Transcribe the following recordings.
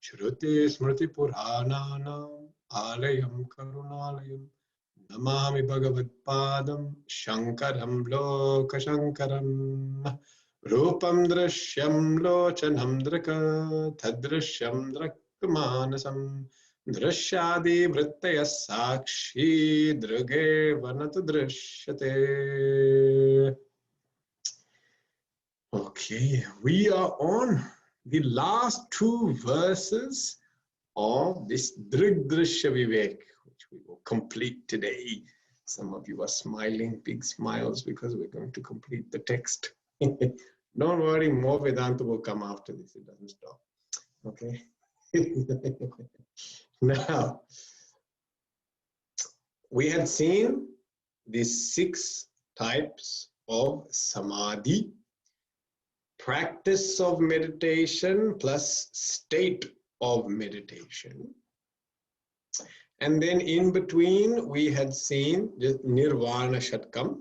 Shruti Smriti Purananam Alayam Karunalayam Namami Bhagavad Padam Shankaram Loka Shankaram Rupam Drishyam Lochanam Draka Tadrishyam Drakmanasam Drishyadi Vrittaya Sakshi Drage Vanatu Drishyate. Okay, we are on the last two verses of this Drig-Drishya Vivek, which we will complete today. Some of you are smiling, big smiles, because we're going to complete the text. Don't worry, more Vedanta will come after this. It doesn't stop. Okay? Now, we had seen these 6 types of samadhi. Practice of meditation plus state of meditation. And then in between, we had seen just Nirvana Shatkam,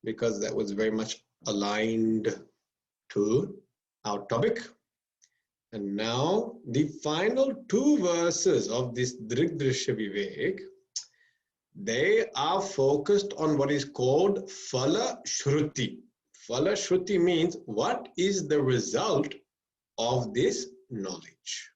because that was very much aligned to our topic. And now the final 2 verses of this Drig-Drishya Vivek, they are focused on what is called Phala Shruti. Phala Shruti means what is the result of this knowledge.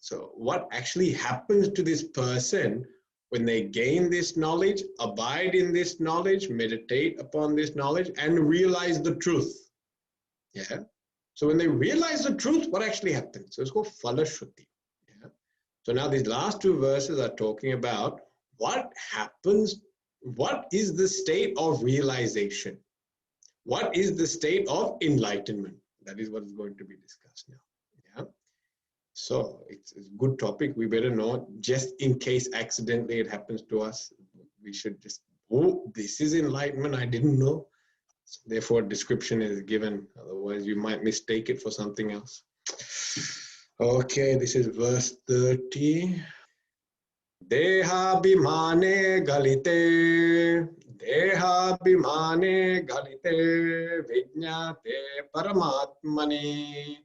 So what actually happens to this person when they gain this knowledge, abide in this knowledge, meditate upon this knowledge, and realize the truth. Yeah. So when they realize the truth, what actually happens? So it's called Phala Shruti. Yeah. So now these last 2 verses are talking about what happens, what is the state of realization? What is the state of enlightenment? That is what is going to be discussed now. Yeah. So it's a good topic. We better know, just in case accidentally it happens to us. We should just, oh, this is enlightenment. I didn't know. So therefore, description is given. Otherwise, you might mistake it for something else. Okay, this is verse 30. Deha bhimane galite. Deha bhimane galite vijñate paramatmani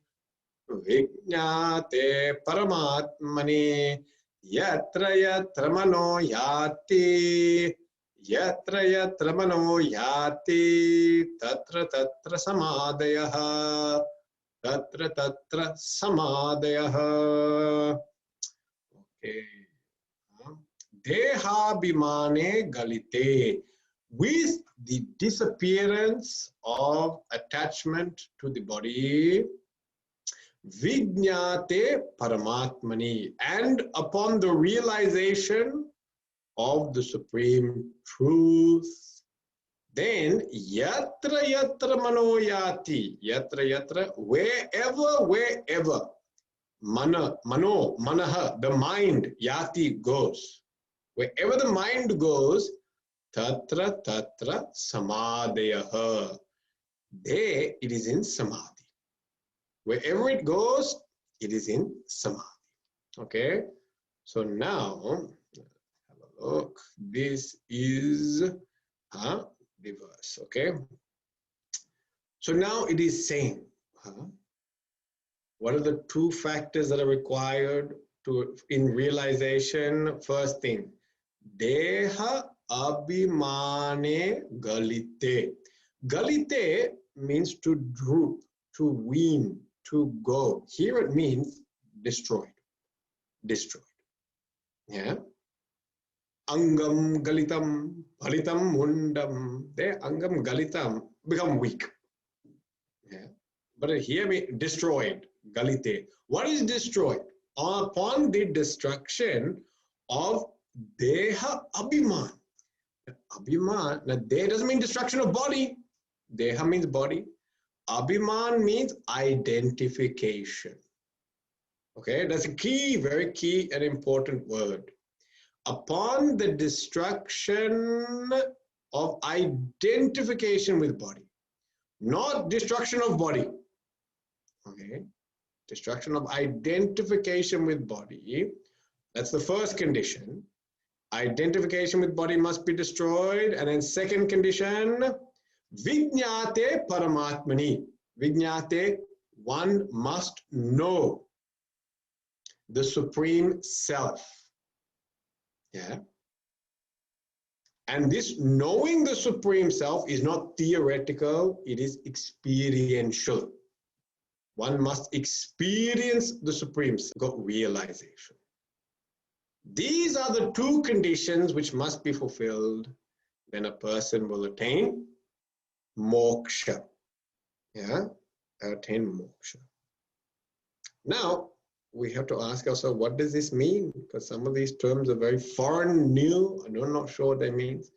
vijñate paramatmani yatra yatra mano yati tatra tatra samadayah Okay. Deha bhimane galite. With the disappearance of attachment to the body, vijñate paramatmani, and upon the realization of the supreme truth, then yatra yatra mano yati, yatra, wherever, manaha, the mind, yati, goes. Wherever the mind goes, tatra samadayah. There it is in samadhi. Wherever it goes, it is in samadhi. Okay? So now, have a look. This is the verse. Okay? So now it is saying, what are the 2 factors that are required in realization? First thing, Deha abhimane galite. Galite means to droop, to wean, to go. Here it means destroyed. Destroyed. Yeah. Angam galitam, palitam mundam. There, angam galitam, become weak. Yeah. But here means destroyed. Galite. What is destroyed? Upon the destruction of Deha Abhiman. Abhiman, now Deha doesn't mean destruction of body. Deha means body. Abhiman means identification. Okay, that's a key, very key and important word. Upon the destruction of identification with body, not destruction of body. Okay, destruction of identification with body. That's the first condition. Identification with body must be destroyed. And then second condition, vijñate paramatmani. Vijñate, one must know. the Supreme Self. Yeah. And this knowing the Supreme Self is not theoretical, it is experiential. One must experience the Supreme Self, got realization. These are the two conditions which must be fulfilled when a person will attain moksha. Yeah, attain moksha. Now, we have to ask ourselves, what does this mean? Because some of these terms are very foreign, new, and I'm not sure what that means.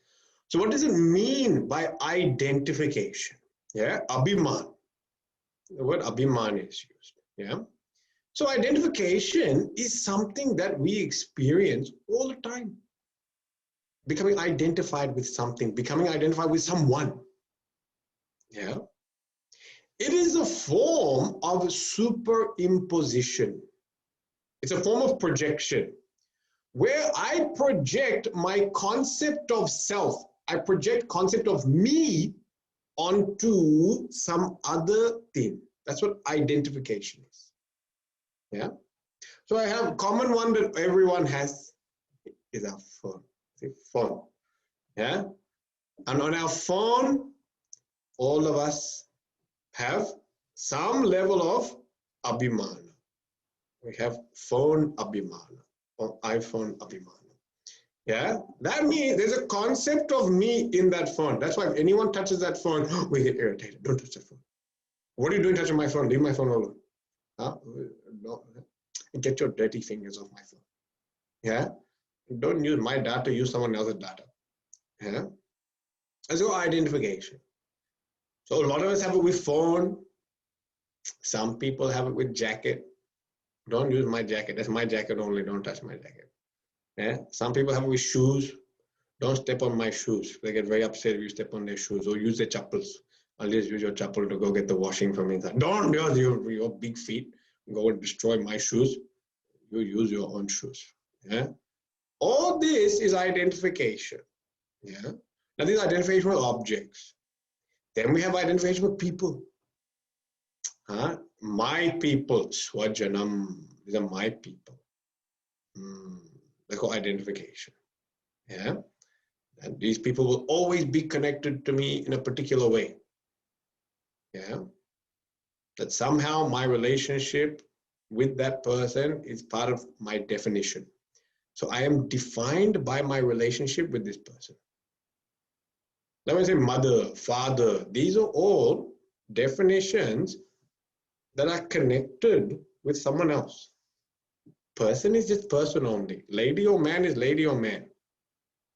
So what does it mean by identification? Yeah, abhiman. The word abhiman is used. Yeah. So identification is something that we experience all the time. Becoming identified with something, becoming identified with someone. Yeah. It is a form of superimposition. It's a form of projection where I project my concept of self. I project concept of me onto some other thing. That's what identification is. Yeah. So I have a common one that everyone has is our phone. Phone. Yeah. And on our phone, all of us have some level of abhimana. We have phone abhimana or iPhone abhimana. Yeah, that means there's a concept of me in that phone. That's why if anyone touches that phone, we get irritated. Don't touch the phone. What are you doing touching my phone? Leave my phone alone. Huh? No. Get your dirty fingers off my phone. Yeah, don't use my data, use someone else's data. Yeah, that's your identification. So a lot of us have it with phone. Some people have it with jacket. Don't use my jacket. That's my jacket only. Don't touch my jacket. Yeah. Some people have it with shoes. Don't step on my shoes. They get very upset if you step on their shoes, or use their chappals. Unless use your chappal to go get the washing from inside. Don't use your big feet. Go and destroy my shoes. You use your own shoes. Yeah. All this is identification. Yeah. Now this is identification with objects. Then we have identification with people. Huh? My people, swajanam. These are my people. They call identification. Yeah. And these people will always be connected to me in a particular way. Yeah. That somehow my relationship with that person is part of my definition. So I am defined by my relationship with this person. Let me say mother, father. These are all definitions that are connected with someone else. Person is just person only. Lady or man is lady or man.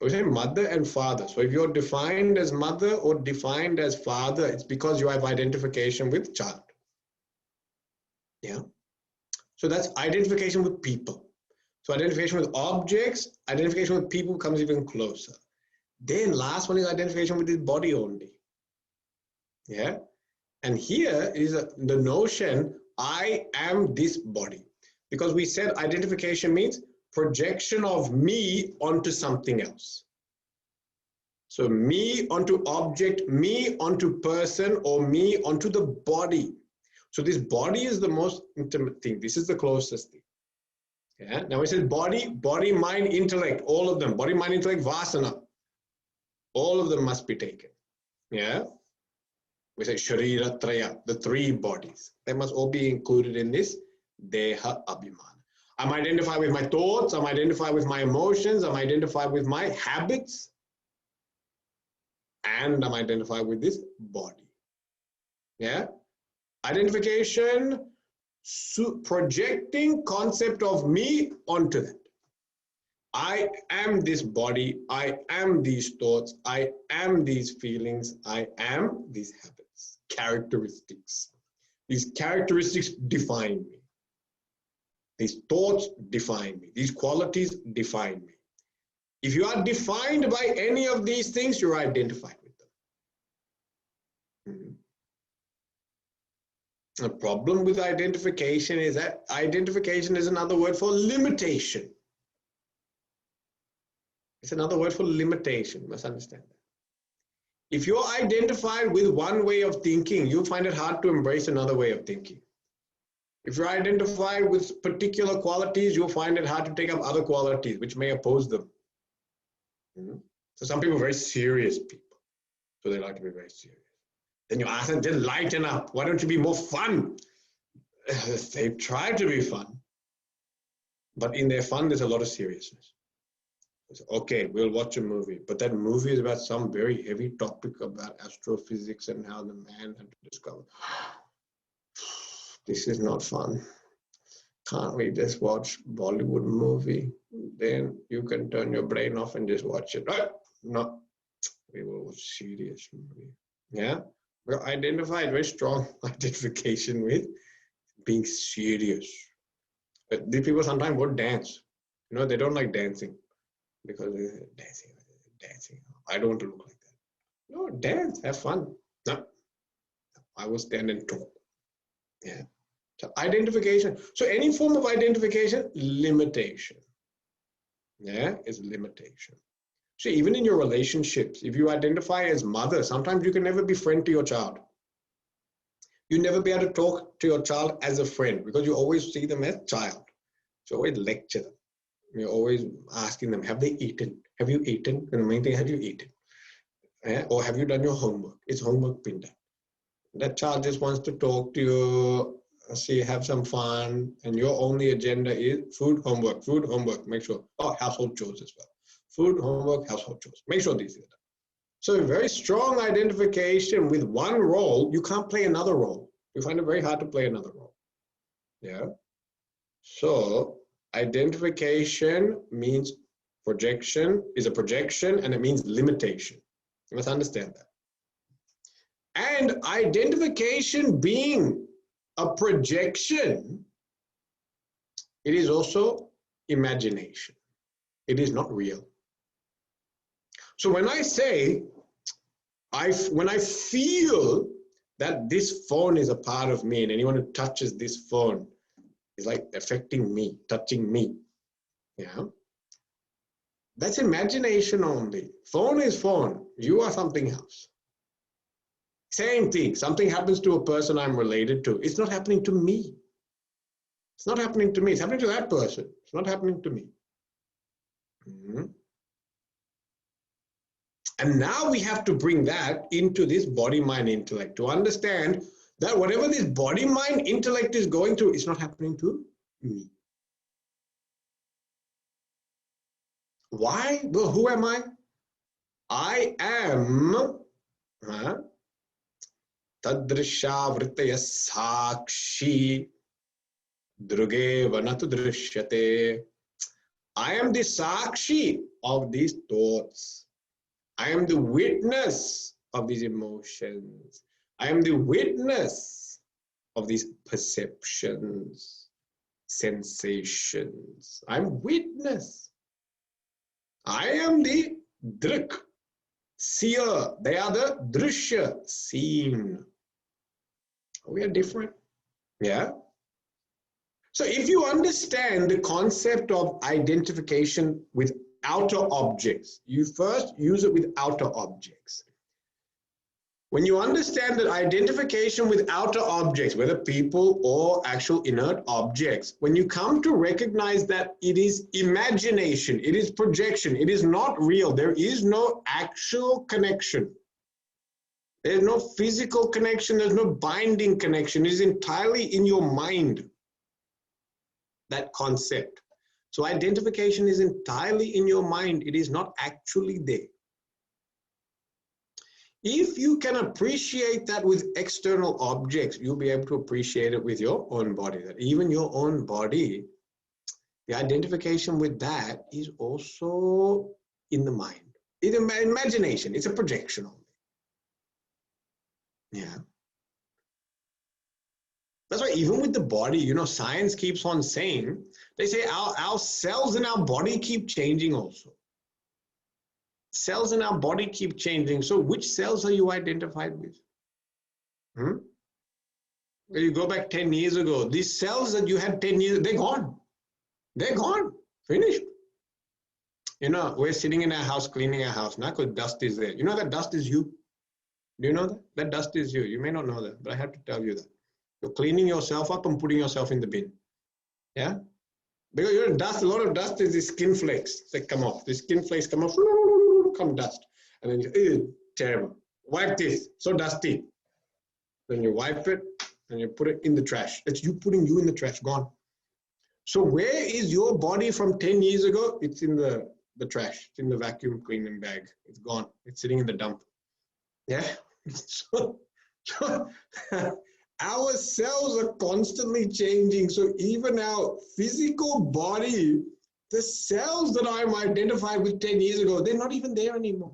We say mother and father. So if you're defined as mother or defined as father, it's because you have identification with child. Yeah. So that's identification with people. So identification with objects, identification with people comes even closer. Then last one is identification with this body only. Yeah. And here is the notion, I am this body. Because we said identification means projection of me onto something else. So me onto object, me onto person, or me onto the body. So this body is the most intimate thing. This is the closest thing. Yeah. Now we said body, mind, intellect, all of them. Body, mind, intellect, vasana. All of them must be taken. Yeah. We say sharira traya, the three bodies. They must all be included in this deha abhimana. I'm identified with my thoughts. I'm identified with my emotions. I'm identified with my habits. And I'm identified with this body. Yeah. Identification, projecting concept of me onto that. I am this body. I am these thoughts. I am these feelings. I am these habits, characteristics. These characteristics define me. These thoughts define me. These qualities define me. If you are defined by any of these things, you're identified with them. The problem with identification is that identification is another word for limitation. It's another word for limitation. You must understand that. If you're identified with one way of thinking, you'll find it hard to embrace another way of thinking. If you identify with particular qualities, you'll find it hard to take up other qualities which may oppose them. So some people are very serious people, so they like to be very serious. Then you ask them, just lighten up. Why don't you be more fun? They try to be fun, but in their fun, there's a lot of seriousness. It's, okay, we'll watch a movie, but that movie is about some very heavy topic about astrophysics and how the man had to discover. This is not fun. Can't we just watch Bollywood movie? Then you can turn your brain off and just watch it. No, we will watch serious movie. Yeah, we'll identify very strong identification with being serious. But these people sometimes won't dance. You know, they don't like dancing because dancing. I don't want to look like that. No, dance, have fun. No, I will stand and talk. Yeah. So identification. So any form of identification, limitation. Yeah, is limitation. So even in your relationships, if you identify as mother, sometimes you can never be friend to your child. You never be able to talk to your child as a friend because you always see them as child. So always lecture them. You're always asking them, have they eaten? Have you eaten? And the main thing, have you eaten? Yeah? Or have you done your homework? Is homework been done? That child just wants to talk to you, see, have some fun, and your only agenda is food, homework, make sure. Oh, household chores as well. Food, homework, household chores. Make sure these are done. So a very strong identification with one role, you can't play another role. You find it very hard to play another role. Yeah. So identification means projection, is a projection, and it means limitation. You must understand that. And identification being a projection, it is also imagination. It is not real. So when I say, when I feel that this phone is a part of me and anyone who touches this phone is like affecting me, touching me, yeah, that's imagination only. Phone is phone. You are something else. Same thing. Something happens to a person I'm related to. It's not happening to me. It's not happening to me. It's happening to that person. It's not happening to me. And now we have to bring that into this body, mind, intellect to understand that whatever this body, mind, intellect is going through, it's not happening to me. Why? Well, who am I? I am Drig-Drishya vritaya sakshi druge vanatu drishyate. I am the sakshi of these thoughts. I am the witness of these emotions. I am the witness of these perceptions, sensations. I'm witness. I am the drik, seer. They are the drishya, seen. We are different. Yeah. So if you understand the concept of identification with outer objects, you first use it with outer objects. When you understand that identification with outer objects, whether people or actual inert objects, when you come to recognize that it is imagination, it is projection, it is not real, there is no actual connection. There's no physical connection, there's no binding connection. It is entirely in your mind, that concept. So identification is entirely in your mind. It is not actually there. If you can appreciate that with external objects, you'll be able to appreciate it with your own body. That even your own body, the identification with that is also in the mind. It's imagination. It's a projection only. Yeah. That's why even with the body, you know, science keeps on saying, they say our cells in our body keep changing also. Cells in our body keep changing. So which cells are you identified with? When you go back 10 years ago, these cells that you had 10 years, they're gone. They're gone. Finished. You know, we're sitting in our house, cleaning our house now because dust is there. You know that dust is you? Do you know that? That dust is you. You may not know that, but I have to tell you that. You're cleaning yourself up and putting yourself in the bin. Yeah? Because you're dust, a lot of dust is the skin flakes that come off. The skin flakes come off, come dust. And then you, terrible. Wipe this, so dusty. Then you wipe it and you put it in the trash. It's you putting you in the trash, gone. So where is your body from 10 years ago? It's in the trash. It's in the vacuum cleaning bag. It's gone. It's sitting in the dump. Yeah? So our cells are constantly changing. So even our physical body, the cells that I'm identified with 10 years ago, they're not even there anymore.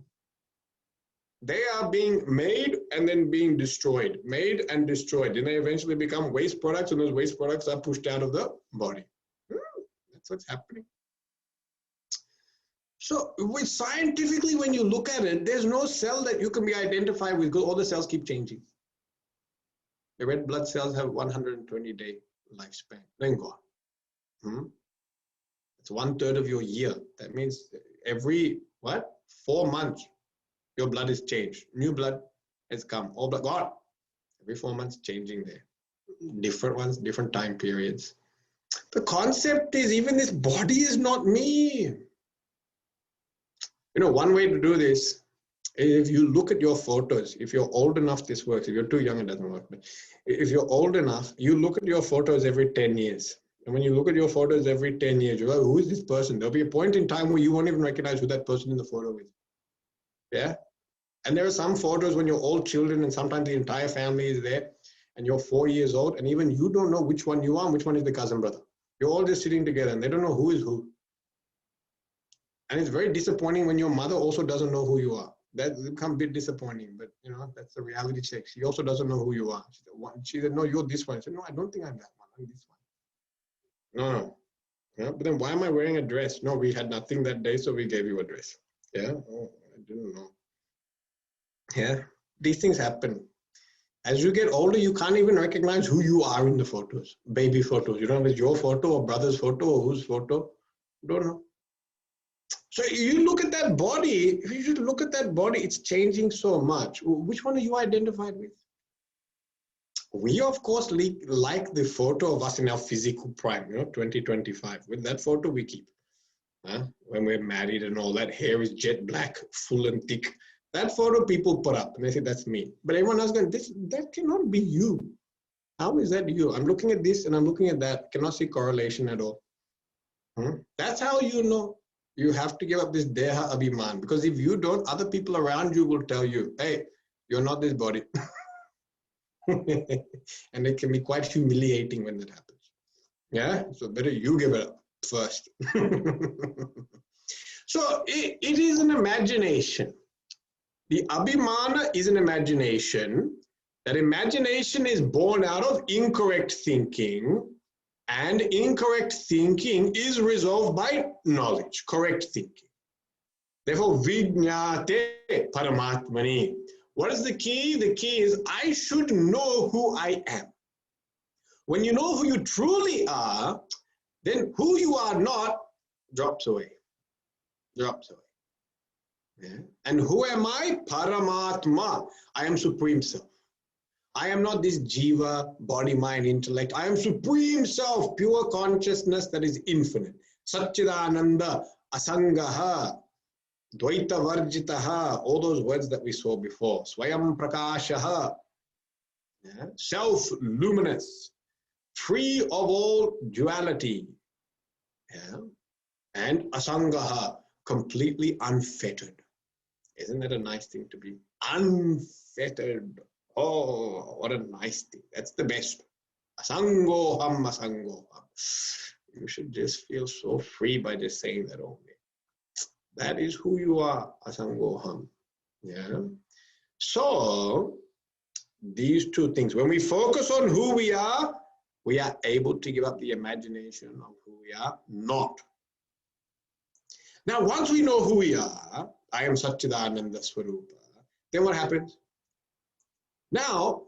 They are being made and then being destroyed, made and destroyed. And they eventually become waste products, and those waste products are pushed out of the body. That's what's happening. So scientifically, when you look at it, there's no cell that you can be identified with because all the cells keep changing. The red blood cells have 120-day lifespan, then gone. It's 1/3 of your year. That means every, 4 months, your blood is changed. New blood has come. All blood gone. Every 4 months, changing there. Different ones, different time periods. The concept is even this body is not me. You know, one way to do this, if you look at your photos, if you're old enough, this works. If you're too young, it doesn't work. But if you're old enough, you look at your photos every 10 years. And when you look at your photos every 10 years, you're like, who is this person? There'll be a point in time where you won't even recognize who that person in the photo is. Yeah? And there are some photos when you're all children and sometimes the entire family is there and you're 4 years old and even you don't know which one you are and which one is the cousin brother. You're all just sitting together and they don't know who is who. And it's very disappointing when your mother also doesn't know who you are. That becomes a bit disappointing, but you know, that's the reality check. She also doesn't know who you are. She said, no, you're this one. I said, no, I don't think I'm that one. I'm this one. No. Yeah, but then why am I wearing a dress? No, we had nothing that day, so we gave you a dress. Yeah, oh, I didn't know. Yeah, these things happen. As you get older, you can't even recognize who you are in the photos, baby photos. You don't know if it's your photo or brother's photo or whose photo. You don't know. So you look at that body, if you should look at that body, it's changing so much. Which one are you identified with? We, of course, like the photo of us in our physical prime, 2025. With that photo, we keep. When we're married and all that, hair is jet black, full and thick. That photo people put up and they say, that's me. But everyone else going, that cannot be you. How is that you? I'm looking at this and I'm looking at that. Cannot see correlation at all. That's how you know. You have to give up this deha abhiman, because if you don't, other people around you will tell you, hey, you're not this body. And it can be quite humiliating when that happens. Yeah, so better you give it up first. So it is an imagination. The abhimana is an imagination. That imagination is born out of incorrect thinking. And incorrect thinking is resolved by knowledge, correct thinking. Therefore, vijñāte paramatmani. What is the key? The key is I should know who I am. When you know who you truly are, then who you are not drops away. Drops away. Yeah. And who am I? Paramatma. I am Supreme Self. I am not this jiva, body, mind, intellect. I am Supreme Self, pure consciousness that is infinite. Satchidananda, asangaha, dvaita varjitaha, all those words that we saw before. Swayam prakashaha, yeah. Self-luminous, free of all duality. Yeah. And asangaha, completely unfettered. Isn't that a nice thing to be? Unfettered. Oh, what a nice thing. That's the best. Asangoham, asangoham. You should just feel so free by just saying that only. That is who you are, asangoham. Yeah. So, these two things. When we focus on who we are able to give up the imagination of who we are not. Now, once we know who we are, I am Satchidananda Swarupa, then what happens? Now,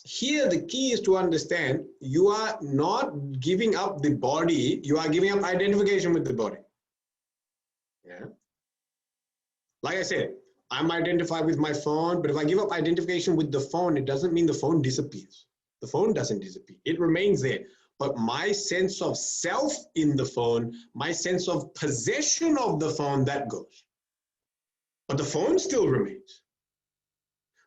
here the key is to understand you are not giving up the body, you are giving up identification with the body. Yeah. Like I said, I'm identified with my phone, but if I give up identification with the phone, it doesn't mean the phone disappears. The phone doesn't disappear. It remains there. But my sense of self in the phone, my sense of possession of the phone, that goes. But the phone still remains.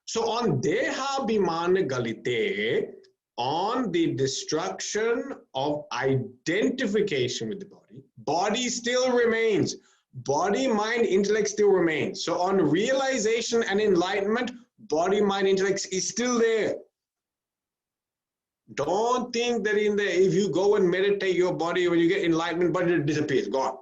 So on Deha Bhimana Galite, on the destruction of identification with the body, body still remains. Body, mind, intellect still remains. So on realization and enlightenment, body, mind, intellect is still there. Don't think that if you go and meditate your body, when you get enlightenment, body disappears, gone.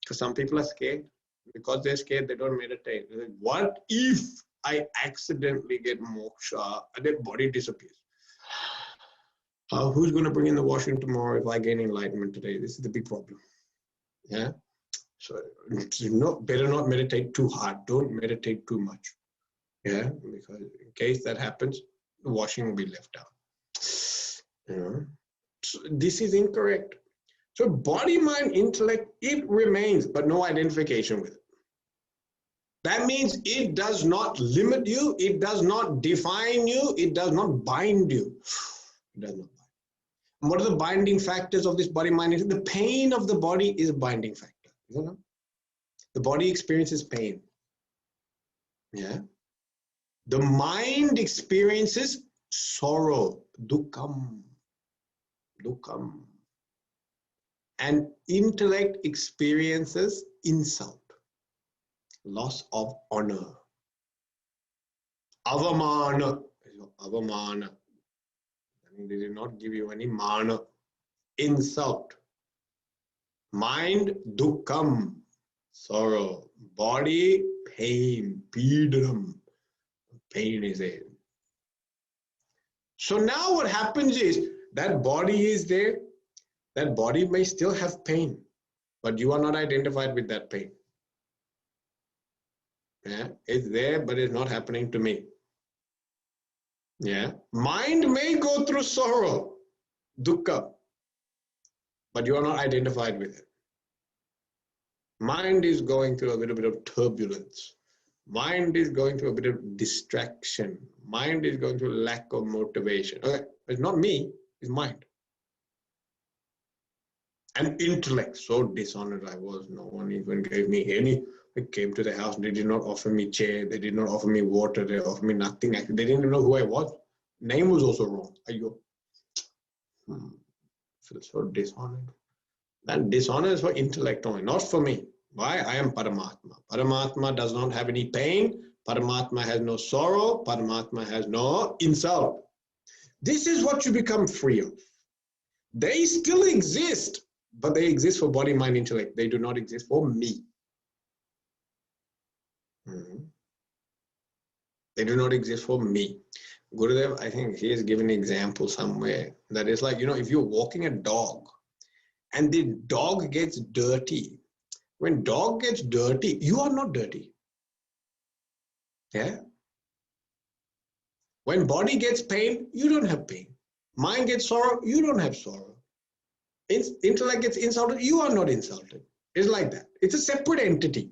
Because some people are scared. Because they're scared, they don't meditate. They're like, what if I accidentally get moksha and their body disappears? Who's going to bring in the washing tomorrow if I gain enlightenment today? This is the big problem. Yeah. So better not meditate too hard. Don't meditate too much. Yeah, because in case that happens, the washing will be left out. You know, so this is incorrect. So body, mind, intellect, it remains, but no identification with it. That means it does not limit you, it does not define you, it does not bind you. It does not bind. And what are the binding factors of this body, mind, intellect? The pain of the body is a binding factor. You know? The body experiences pain. Yeah. The mind experiences sorrow, dukkam. Dukkam. And intellect experiences insult, loss of honor. Avamana. Avamana. I mean, they did not give you any mana. Insult. Mind, dukkam, sorrow. Body, pain, pidam. Pain is there. So now what happens is that body is there. That body may still have pain, but you are not identified with that pain. Yeah, it's there, but it's not happening to me. Yeah, mind may go through sorrow, dukkha, but you are not identified with it. Mind is going through a little bit of turbulence. Mind is going through a bit of distraction. Mind is going through lack of motivation. Okay, it's not me, it's mind. And intellect, so dishonored I was. No one even gave me any. I came to the house, they did not offer me chair, they did not offer me water, they offered me nothing. They didn't even know who I was. Name was also wrong. Ayyo. I feel so dishonored. That dishonor is for intellect only, not for me. Why? I am Paramatma. Paramatma does not have any pain. Paramatma has no sorrow. Paramatma has no insult. This is what you become free of. They still exist, but they exist for body, mind, intellect. They do not exist for me. They do not exist for me. Gurudev, I think he has given an example somewhere that is like, if you're walking a dog and the dog gets dirty, when dog gets dirty, you are not dirty. Yeah. When body gets pain, you don't have pain. Mind gets sorrow, you don't have sorrow. Intellect gets insulted, you are not insulted. It's like that. It's a separate entity.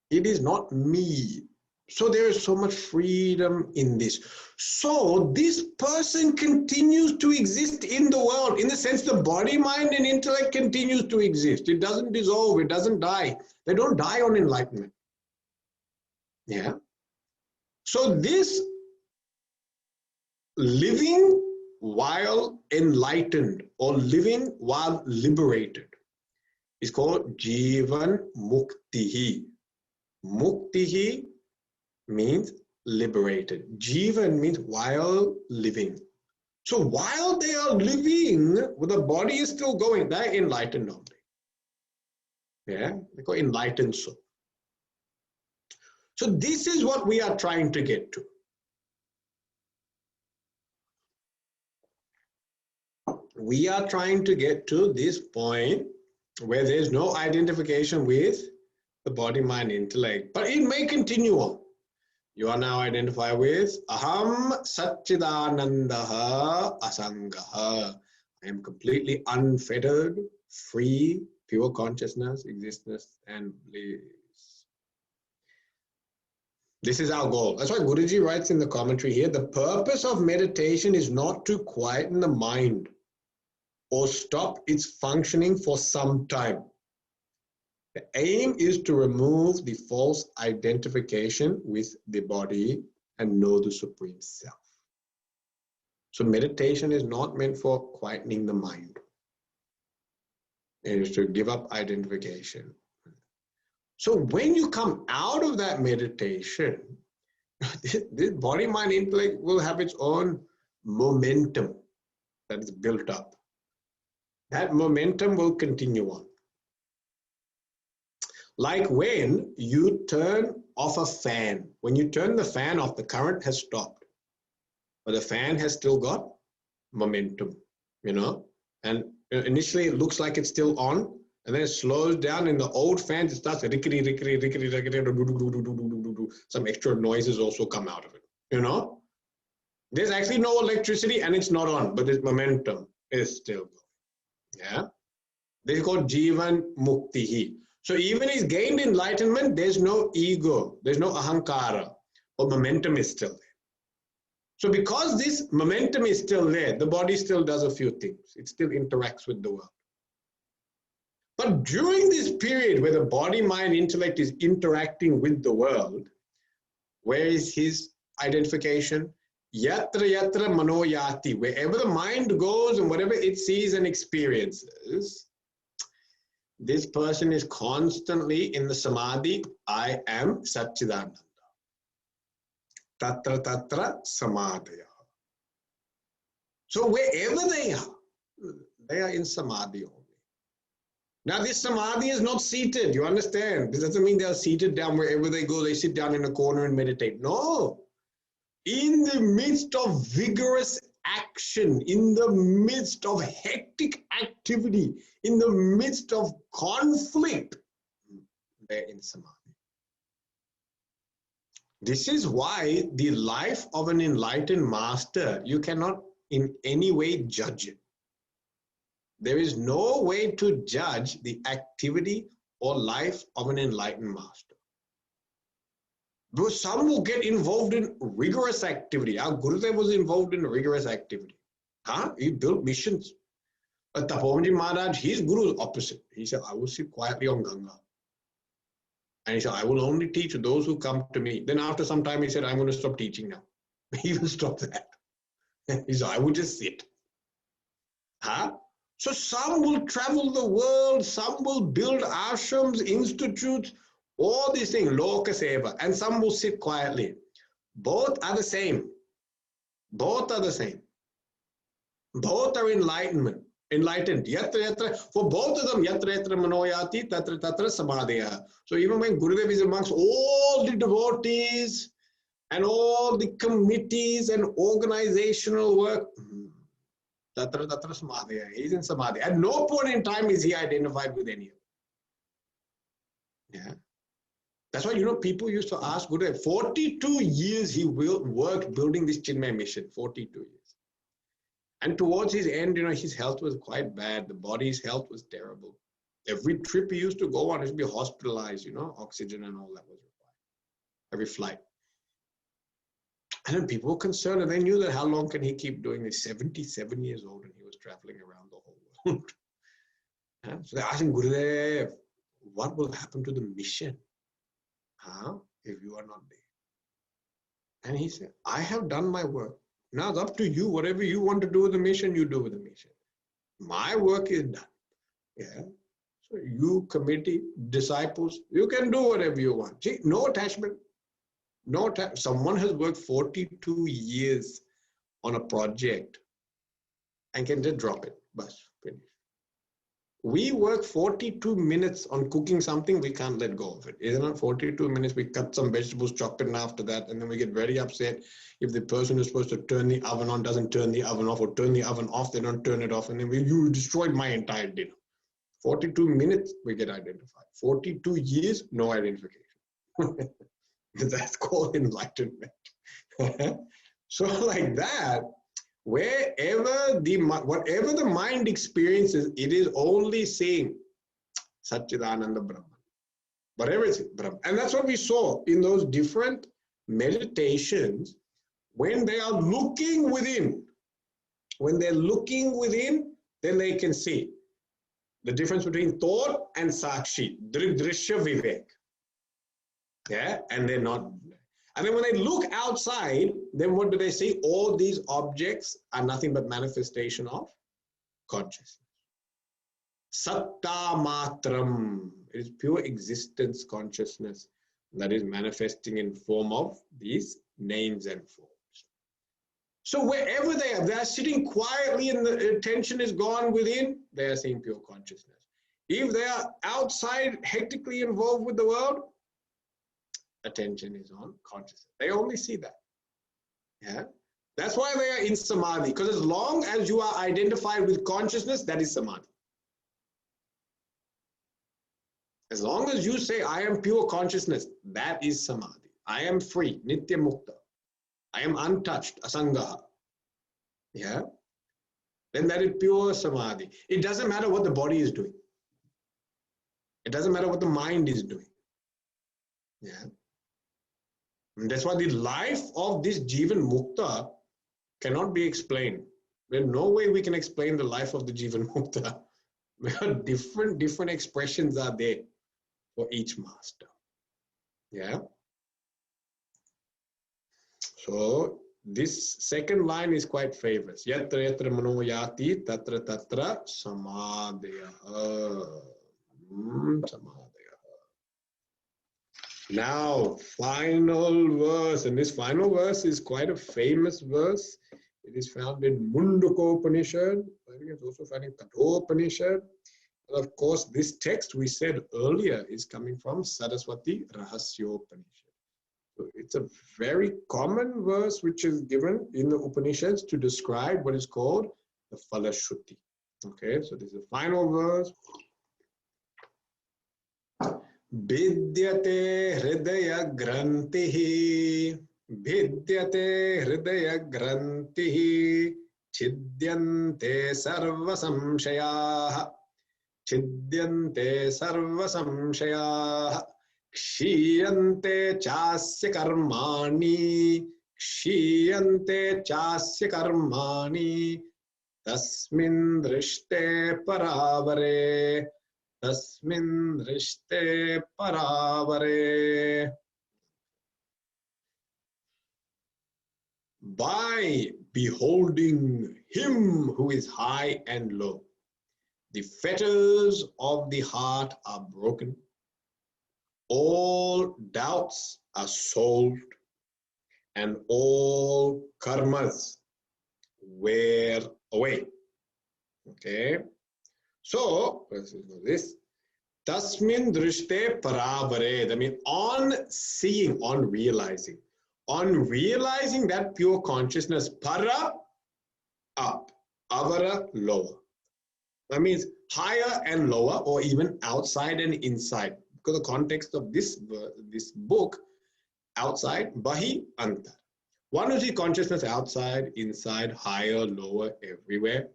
It is not me. So there is so much freedom in this. So this person continues to exist in the world, in the sense the body, mind, and intellect continues to exist. It doesn't dissolve, it doesn't die. They don't die on enlightenment. Yeah. So this living while enlightened or living while liberated is called Jivan Muktihi. Muktihi means liberated. Jivan means while living. So while they are living, the body is still going, they're enlightened only. Yeah, they call enlightened soul. So this is what we are trying to get to. We are trying to get to this point where there's no identification with the body, mind, intellect, but it may continue on. You are now identified with Aham Satchidanandaha Asangaha. I am completely unfettered, free, pure consciousness, existence, and bliss. This is our goal. That's why Guruji writes in the commentary here, the purpose of meditation is not to quieten the mind or stop its functioning for some time. The aim is to remove the false identification with the body and know the Supreme Self. So meditation is not meant for quietening the mind. It is to give up identification. So when you come out of that meditation, this body, mind, intellect will have its own momentum that is built up. That momentum will continue on. Like when you turn off a fan. When you turn the fan off, the current has stopped. But the fan has still got momentum, you know. And initially it looks like it's still on, and then it slows down. In the old fans, it starts rickety, rickety, rickety, rickety, some extra noises also come out of it, you know. There's actually no electricity and it's not on, but its momentum is still going. Yeah. This is called Jivan Muktihi. So even he's gained enlightenment, there's no ego, there's no ahankara, but momentum is still there. So because this momentum is still there, the body still does a few things. It still interacts with the world. But during this period where the body, mind, intellect is interacting with the world, where is his identification? Yatra yatra manoyati. Wherever the mind goes and whatever it sees and experiences, this person is constantly in the samadhi, I am Satchidananda. Tatra tatra samadhya. So wherever they are in samadhi only. Now this samadhi is not seated, you understand? This doesn't mean they are seated down wherever they go, they sit down in a corner and meditate. No. In the midst of vigorous action, in the midst of hectic activity, in the midst of conflict, they're in samadhi. This is why the life of an enlightened master, you cannot in any way judge it. There is no way to judge the activity or life of an enlightened master. Because some will get involved in rigorous activity. Our Gurudev was involved in rigorous activity. He built missions. But Tapomji Maharaj, his Guru's opposite. He said, I will sit quietly on Ganga. And he said, I will only teach those who come to me. Then after some time, he said, I'm going to stop teaching now. He will stop that. He said, I will just sit. So some will travel the world, some will build ashrams, institutes, all these things, loka seva, and some will sit quietly. Both are the same. Both are the same. Both are enlightened. Yatra yatra, for both of them, yatra yatra manoyati, tatra tatra samadhya. So even when Gurudev is amongst all the devotees and all the committees and organizational work, tatra tatra samadhya, he's in samadhi. At no point in time is he identified with any of them. Yeah. That's why, you know, people used to ask Gurudev, 42 years he worked building this Chinmaya mission, 42 years. And towards his end, you know, his health was quite bad. The body's health was terrible. Every trip he used to go on, he used to be hospitalized, you know, oxygen and all that was required. Every flight. And then people were concerned, and they knew that how long can he keep doing this? 77 years old, and he was traveling around the whole world. So they asked him, Gurudev, what will happen to the mission if you are not there? And he said, I have done my work. Now it's up to you. Whatever you want to do with the mission, you do with the mission. My work is done. Yeah. So you, committee, disciples, you can do whatever you want. See, no attachment. No, someone has worked 42 years on a project and can just drop it. Bas, finish. We work 42 minutes on cooking something, we can't let go of it. Isn't it? 42 minutes, we cut some vegetables, chop it in after that, and then we get very upset if the person who's supposed to turn the oven on doesn't turn the oven off, or turn the oven off, they don't turn it off, and then you destroyed my entire dinner. 42 minutes, we get identified. 42 years, no identification. That's called enlightenment. So like that, whatever the mind experiences, it is only saying Satchidananda Brahman. Whatever it's Brahman. And that's what we saw in those different meditations, when they are looking within, when they're looking within, then they can see the difference between thought and sakshi, Drig-Drishya Viveka. Yeah, and they're not. And then when they look outside, then what do they see? All these objects are nothing but manifestation of consciousness. Satta matram, it is pure existence consciousness that is manifesting in form of these names and forms. So wherever they are sitting quietly and the attention is gone within, they are seeing pure consciousness. If they are outside, hectically involved with the world, attention is on consciousness. They only see that. Yeah, that's why they are in samadhi, because as long as you are identified with consciousness, that is samadhi. As long as you say, I am pure consciousness, that is samadhi. I am free, nitya mukta. I am untouched, asangaha. Yeah, then that is pure samadhi. It doesn't matter what the body is doing. It doesn't matter what the mind is doing. Yeah. And that's why the life of this Jivan Mukta cannot be explained. There's no way we can explain the life of the Jivan Mukta. different expressions are there for each master. Yeah. So this second line is quite famous. Yatra yatra mano yati tatra tatra samadhyaha. Samadhyaha. Now, final verse, and this final verse is quite a famous verse. It is found in Mundukopanishad. I think it's also found in Kathopanishad. And of course, this text we said earlier is coming from Saraswati Rahasyopanishad. So it's a very common verse which is given in the Upanishads to describe what is called the Falashruti. Okay, so this is the final verse. Vidyate hridaya grantihi, vidyate hridaya grantihi, chidyante sarva samshayaha, chidyante sarva samshayaha, kshiyante chasya karmani, kshiyante chasya karmani, tasmin drishte paravare. Tasmin drishte paravare. By beholding him who is high and low, the fetters of the heart are broken, all doubts are solved, and all karmas wear away. Okay. So, this tasmin drishte paravare, that means on seeing, on realizing that pure consciousness, para, up, avara, lower. That means higher and lower, or even outside and inside. Because the context of this book, outside, bahi, antar. One is the consciousness outside, inside, higher, lower, everywhere.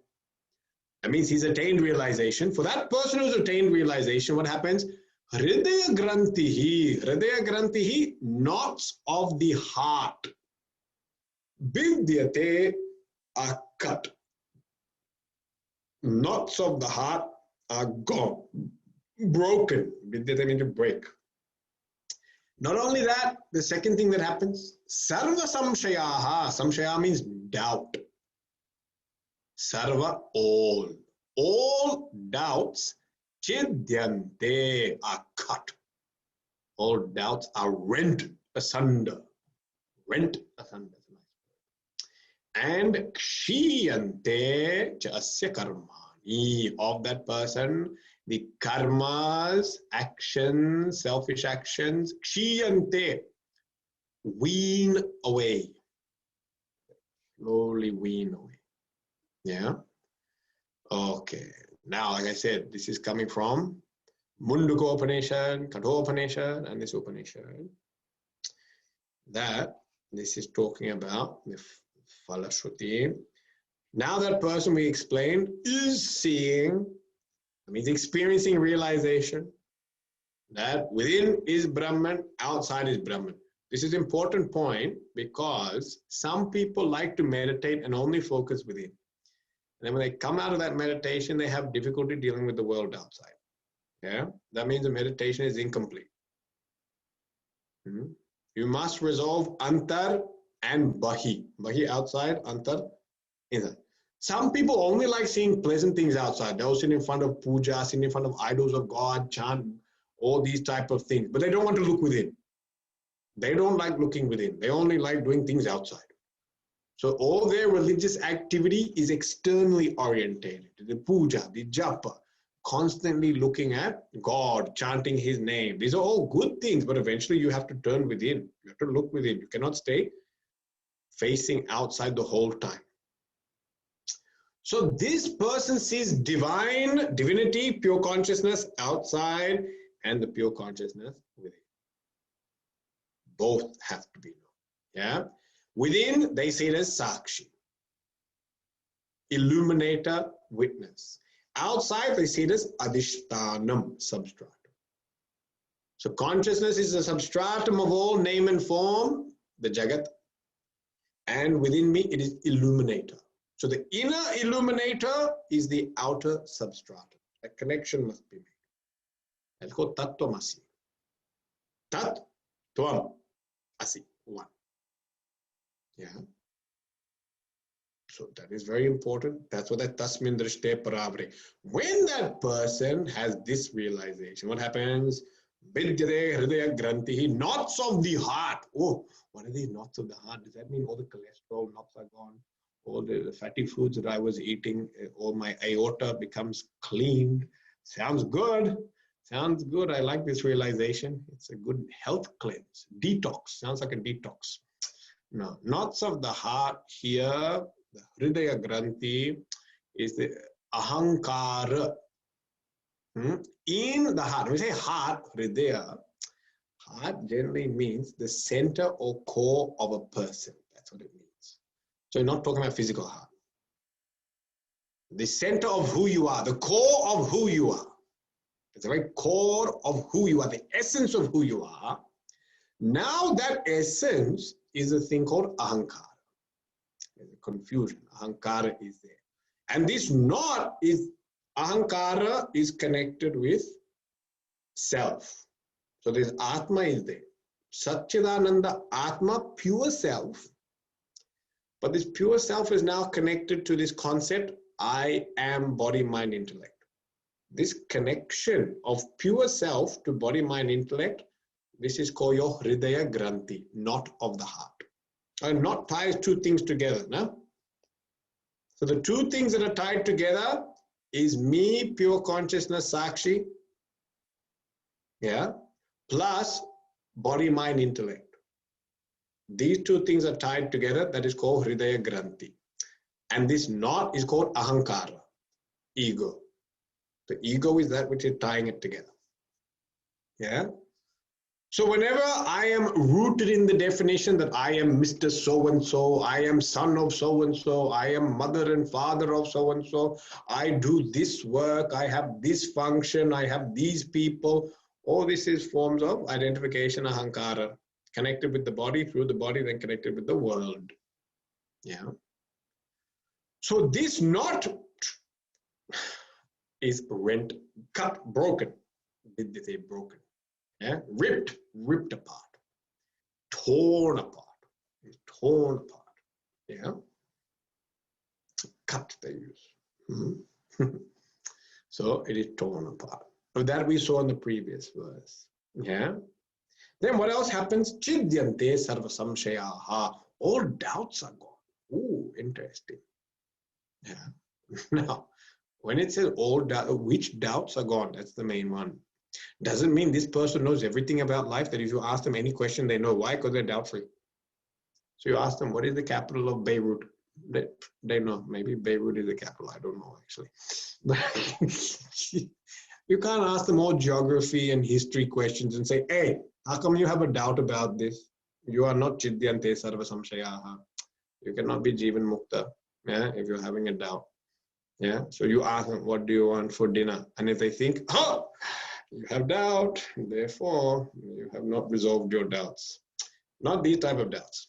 That means he's attained realization. For that person who's attained realization, what happens? Hridaya grantihi, knots of the heart. Vidyate are cut. Knots of the heart are gone, broken. Vidyate means to break. Not only that, the second thing that happens, sarva samshayaha. Samshaya means doubt. Sarva, all doubts, chidyante, are cut. All doubts are rent asunder. Rent asunder. And kshiyante chasya karmani, of that person, the karmas, actions, selfish actions, kshiyante, wean away. Slowly wean away. Yeah. Okay. Now, like I said, this is coming from Munduka Upanishad, Kathopanishad, and this Upanishad. That this is talking about the Falashruti. Now that person we explained is seeing, that means experiencing realization that within is Brahman, outside is Brahman. This is an important point because some people like to meditate and only focus within. And then when they come out of that meditation, they have difficulty dealing with the world outside. Yeah, that means the meditation is incomplete. You must resolve antar and bahi. Bahi outside, antar inside. Some people only like seeing pleasant things outside. They'll sit in front of puja, sit in front of idols of God, chant, all these type of things. But they don't want to look within. They don't like looking within. They only like doing things outside. So all their religious activity is externally orientated. The puja, the japa, constantly looking at God, chanting his name. These are all good things, but eventually you have to turn within. You have to look within. You cannot stay facing outside the whole time. So this person sees divinity, pure consciousness outside and the pure consciousness within. Both have to be known. Yeah. Within, they see it as Sakshi, illuminator, witness. Outside, they see it as Adhishtanam, substratum. So consciousness is the substratum of all name and form, the Jagat. And within me, it is illuminator. So the inner illuminator is the outer substratum. A connection must be made. That's called Tattvamasi. Tat, Tvam, Asi, one. Yeah. So that is very important. That's what that Tasmin Drishte Paravre. When that person has this realization, what happens? Vidyade Hridaya Grantihi, knots of the heart. Oh, what are these knots of the heart? Does that mean all the cholesterol knots are gone? All the fatty foods that I was eating, all my aorta becomes cleaned? Sounds good. Sounds good. I like this realization. It's a good health cleanse. Detox. Sounds like a detox. No, knots of the heart here, the Hridaya Granthi is the Ahankara. In the heart, when we say heart, Hridaya, heart generally means the center or core of a person. That's what it means. So you're not talking about physical heart. The center of who you are, the core of who you are. It's the very core of who you are, the essence of who you are. Now that essence is a thing called ahankara. There's a confusion. Ahankara is there. And this knot is, ahankara is connected with self. So this Atma is there. Satchidananda Atma, pure self. But this pure self is now connected to this concept, I am body, mind, intellect. This connection of pure self to body, mind, intellect, this is called your Hridaya Granthi, knot of the heart. And knot ties two things together. No? So the two things that are tied together is me, pure consciousness, Sakshi, yeah, plus body, mind, intellect. These two things are tied together. That is called Hridaya Granthi. And this knot is called Ahankara, ego. The ego is that which is tying it together. Yeah. So whenever I am rooted in the definition that I am Mr. So-and-so, I am son of so-and-so, I am mother and father of so-and-so, I do this work, I have this function, I have these people, all this is forms of identification, ahankara, connected with the body, through the body, then connected with the world. Yeah. So this knot is rent, cut, broken. Did they say broken? Yeah, ripped apart, torn apart, yeah, cut they use. So it is torn apart. So that we saw in the previous verse. Yeah. Then what else happens? Chidyante sarva samshayaha. All doubts are gone. Ooh, interesting. Yeah. Now, when it says all doubts, which doubts are gone? That's the main one. Doesn't mean this person knows everything about life, that if you ask them any question, they know. Why? Because they're doubt-free. So you ask them, what is the capital of Beirut? They know. Maybe Beirut is the capital. I don't know, actually. But you can't ask them all geography and history questions and say, hey, how come you have a doubt about this? You are not Chidyante Sarva Samshayaha. You cannot be Jivan Mukta, yeah, if you're having a doubt. Yeah. So you ask them, what do you want for dinner? And if they think, oh, you have doubt, therefore you have not resolved your doubts. Not these type of doubts.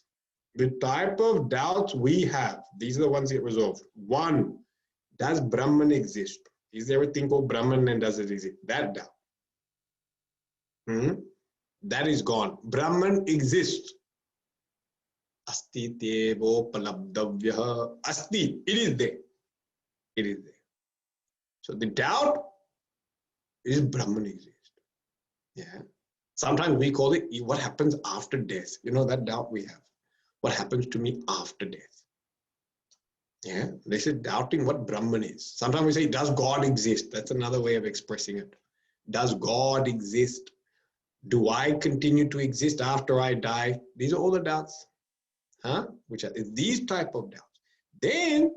The type of doubts we have, these are the ones that get resolved. One, does Brahman exist? Is there a thing called Brahman and does it exist? That doubt. That is gone. Brahman exists. Asti tevo palabdavyaha. Asti. It is there. It is there. So the doubt is Brahman exists. Yeah. Sometimes we call it what happens after death. You know, that doubt we have. What happens to me after death? Yeah. This is doubting what Brahman is. Sometimes we say, does God exist? That's another way of expressing it. Does God exist? Do I continue to exist after I die? These are all the doubts. Which are these type of doubts. Then,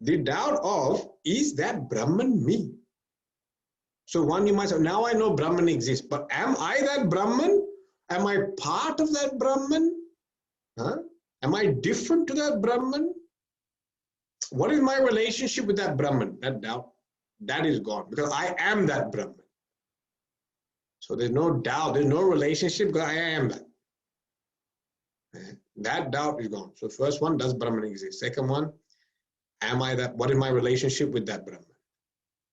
the doubt of, is that Brahman me? So one, you might say, now I know Brahman exists, but am I that Brahman? Am I part of that Brahman? Am I different to that Brahman? What is my relationship with that Brahman? That doubt, that is gone, because I am that Brahman. So there's no doubt, there's no relationship, because I am that. That doubt is gone. So first one, does Brahman exist? Second one, am I that? What is my relationship with that Brahman?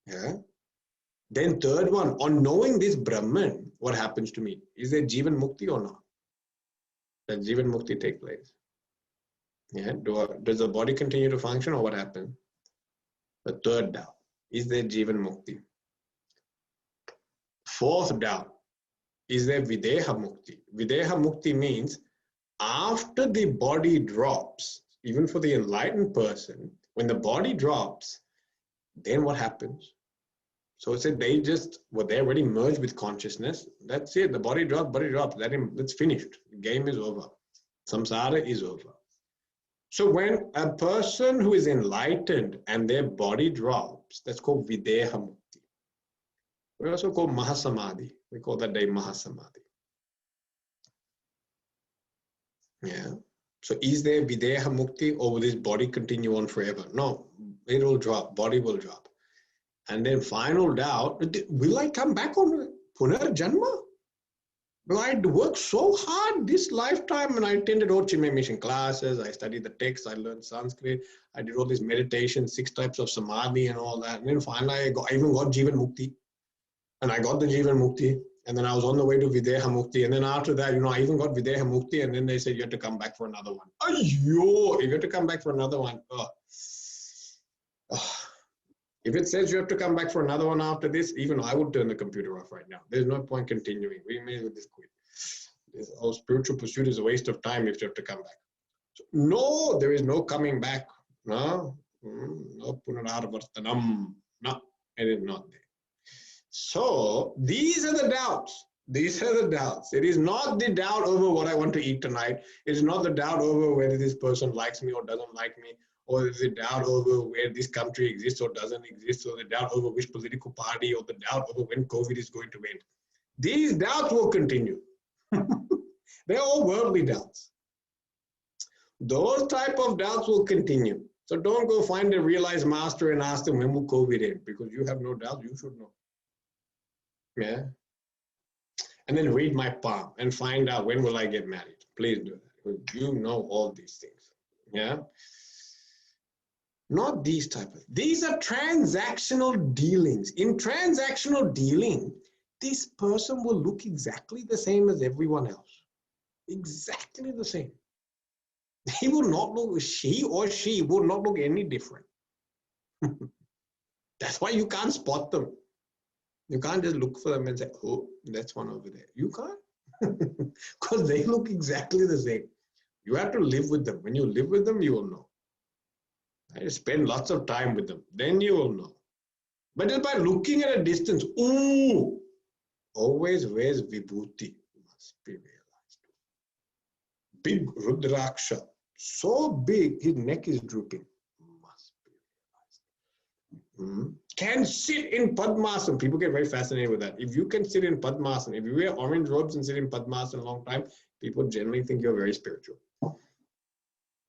Yeah. Then third one, on knowing this Brahman, what happens to me? Is there Jivan Mukti or not? Does Jivan Mukti take place? Yeah. Does the body continue to function or what happens? The third doubt, is there Jivan Mukti? Fourth doubt, is there Videha Mukti? Videha Mukti means after the body drops, even for the enlightened person, when the body drops, then what happens? So it said they just, they already merged with consciousness. That's it. The body drops, that's finished. The game is over. Samsara is over. So when a person who is enlightened and their body drops, that's called Videha Mukti. We also call Mahasamadhi. We call that day Mahasamadhi. Yeah. So is there Videha Mukti, or will this body continue on forever? No, it will drop, body will drop. And then final doubt, will I come back on Punarjanma? Well, I worked so hard this lifetime, and I attended all Chinmaya mission classes, I studied the texts, I learned Sanskrit, I did all this meditation, 6 types of Samadhi and all that. And then finally I even got Jivan Mukti. And I got the Jivan Mukti. And then I was on the way to Videha Mukti. And then after that, I even got Videha Mukti. And then they said, you have to come back for another one. Ayyo! You have to come back for another one. If it says you have to come back for another one after this, even I would turn the computer off right now. There's no point continuing. We may as well just quit. Our spiritual pursuit is a waste of time if you have to come back. So, no, there is no coming back. No, no punararvartanam. No, it is not there. So these are the doubts. These are the doubts. It is not the doubt over what I want to eat tonight. It is not the doubt over whether this person likes me or doesn't like me, or is the doubt over where this country exists or doesn't exist, or the doubt over which political party, or the doubt over when COVID is going to end. These doubts will continue. They're all worldly doubts. Those type of doubts will continue. So don't go find a realized master and ask them when will COVID end, because you have no doubt, you should know. Yeah. And then read my palm and find out when will I get married. Please do that. You know all these things. Yeah. Not these type of, these are transactional dealings. In transactional dealing, this person will look exactly the same as everyone else. Exactly the same. He will not look, she will not look any different. That's why you can't spot them. You can't just look for them and say, oh, that's one over there. You can't. Because they look exactly the same. You have to live with them. When you live with them, you will know. I spend lots of time with them. Then you will know. But just by looking at a distance, ooh, always wears vibhuti. Must be realized. Big Rudraksha. So big, his neck is drooping. Must be realized. Can sit in Padmasana. People get very fascinated with that. If you can sit in Padmasana, if you wear orange robes and sit in Padmasana a long time, people generally think you're very spiritual.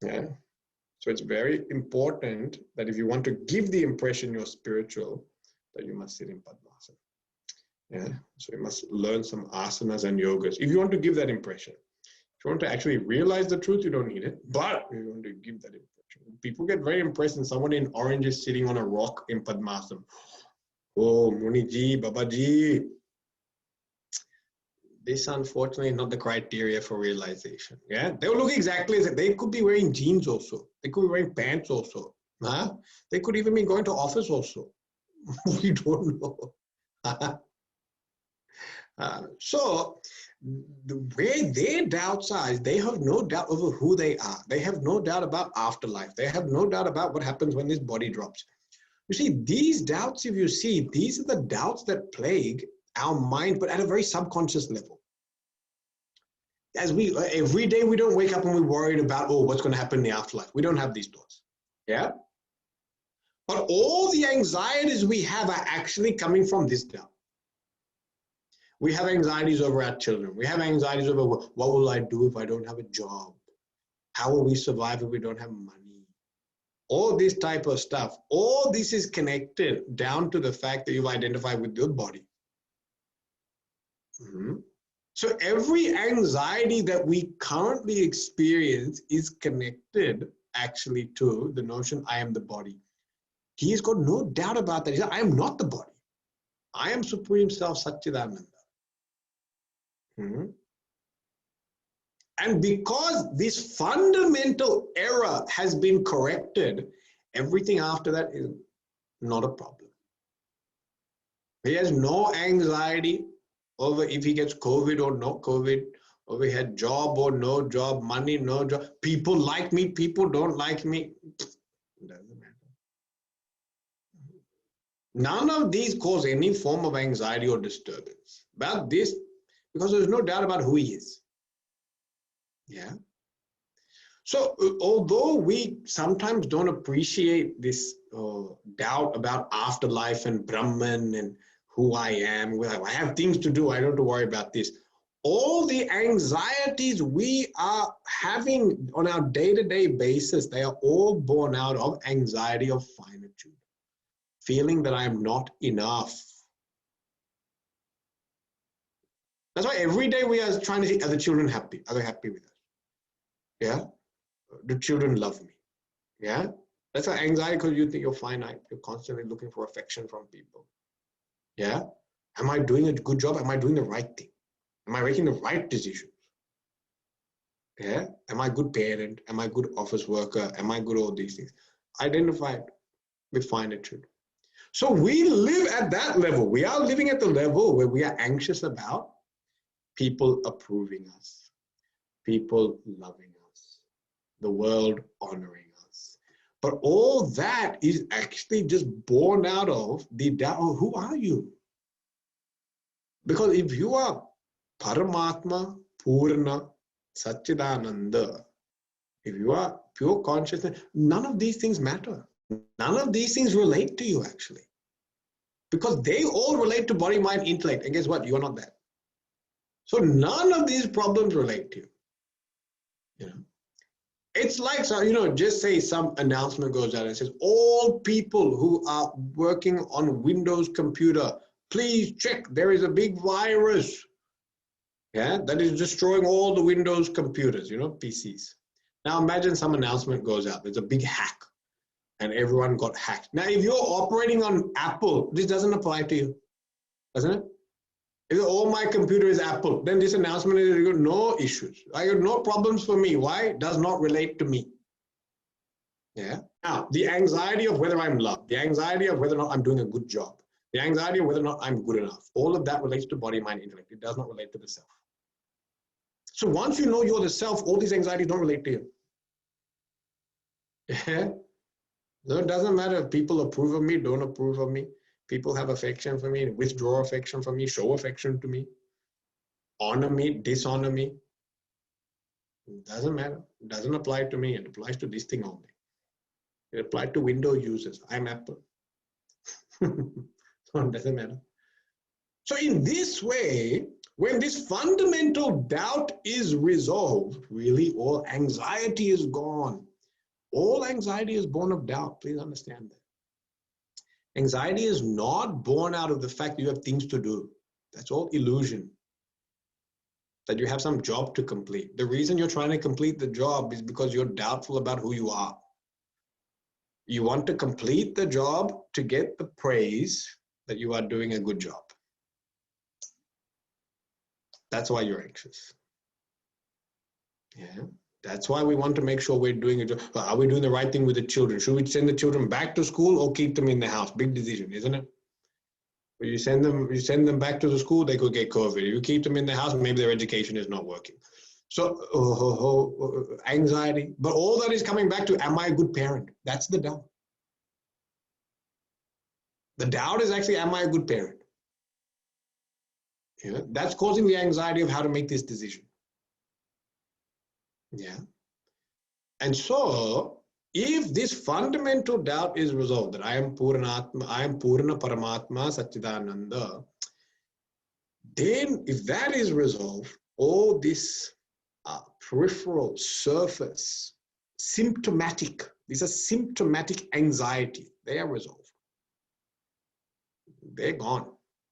Yeah. So it's very important that if you want to give the impression you're spiritual, that you must sit in Padmasana. Yeah, so you must learn some asanas and yogas if you want to give that impression. If you want to actually realize the truth, you don't need it. But if you want to give that impression, people get very impressed when someone in orange is sitting on a rock in Padmasana. Oh, Muniji, Babaji. This, unfortunately, is not the criteria for realization. Yeah, they will look exactly as if they could be wearing jeans also. They could be wearing pants also. Huh? They could even be going to office also. We don't know. So where their doubts are, is they have no doubt over who they are. They have no doubt about afterlife. They have no doubt about what happens when this body drops. You see, these doubts, if you see, these are the doubts that plague our mind, but at a very subconscious level. As we, every day we don't wake up and we're worried about, oh, what's going to happen in the afterlife. We don't have these thoughts. Yeah? But all the anxieties we have are actually coming from this doubt. We have anxieties over our children. We have anxieties over what will I do if I don't have a job? How will we survive if we don't have money? All this type of stuff. All this is connected down to the fact that you've identified with your body. So every anxiety that we currently experience is connected actually to the notion, I am the body. He's got no doubt about that. He said, I am not the body. I am Supreme Self Satchidananda. And because this fundamental error has been corrected, everything after that is not a problem. He has no anxiety over if he gets COVID or no COVID, or he had job or no job, money, no job, people like me, people don't like me. It doesn't matter. None of these cause any form of anxiety or disturbance about this, because there's no doubt about who he is. Yeah. So although we sometimes don't appreciate this doubt about afterlife and Brahman and who I am, we're like, I have things to do, I don't have to worry about this. All the anxieties we are having on our day-to-day basis, they are all born out of anxiety of finitude, feeling that I am not enough. That's why every day we are trying to see, are the children happy? Are they happy with us? Yeah? Do children love me? Yeah? That's why anxiety, because you think you're finite. You're constantly looking for affection from people. Yeah? Am I doing a good job? Am I doing the right thing? Am I making the right decisions? Yeah? Am I a good parent? Am I a good office worker? Am I good at all these things? Identified with finitude. So we live at that level. We are living at the level where we are anxious about people approving us, people loving us, the world honoring us. But all that is actually just born out of the doubt of who are you? Because if you are Paramatma, Purna, Satchidananda, if you are pure consciousness, none of these things matter. None of these things relate to you actually. Because they all relate to body, mind, intellect. And guess what? You are not that. So none of these problems relate to you. You know? It's like, so, you know, just say some announcement goes out and says, all people who are working on Windows computer, please check, there is a big virus, yeah, that is destroying all the Windows computers, you know, PCs. Now imagine some announcement goes out, there's a big hack and everyone got hacked. Now, if you're operating on Apple, this doesn't apply to you, doesn't it? If all my computer is Apple, then this announcement is no issues. I got no problems for me. Why? It does not relate to me. Yeah. Now, the anxiety of whether I'm loved, the anxiety of whether or not I'm doing a good job, the anxiety of whether or not I'm good enough, all of that relates to body, mind, intellect. It does not relate to the self. So once you know you're the self, all these anxieties don't relate to you. Yeah. So it doesn't matter if people approve of me, don't approve of me. People have affection for me, withdraw affection from me, show affection to me, honor me, dishonor me. It doesn't matter. It doesn't apply to me. It applies to this thing only. It applies to Windows users. I'm Apple. So it doesn't matter. So in this way, when this fundamental doubt is resolved, really all anxiety is gone. All anxiety is born of doubt. Please understand that. Anxiety is not born out of the fact that you have things to do. That's all illusion. That you have some job to complete. The reason you're trying to complete the job is because you're doubtful about who you are. You want to complete the job to get the praise that you are doing a good job. That's why you're anxious. Yeah. That's why we want to make sure we're doing a job. Are we doing the right thing with the children? Should we send the children back to school or keep them in the house? Big decision, isn't it? You send them back to the school, they could get COVID. You keep them in the house, maybe their education is not working. So anxiety. But all that is coming back to, am I a good parent? That's the doubt. The doubt is actually, am I a good parent? Yeah, that's causing the anxiety of how to make this decision. Yeah. And so, if this fundamental doubt is resolved, that I am Purna Paramatma Satchidananda, then if that is resolved, all this peripheral surface, symptomatic, these are symptomatic anxiety, they are resolved. They're gone.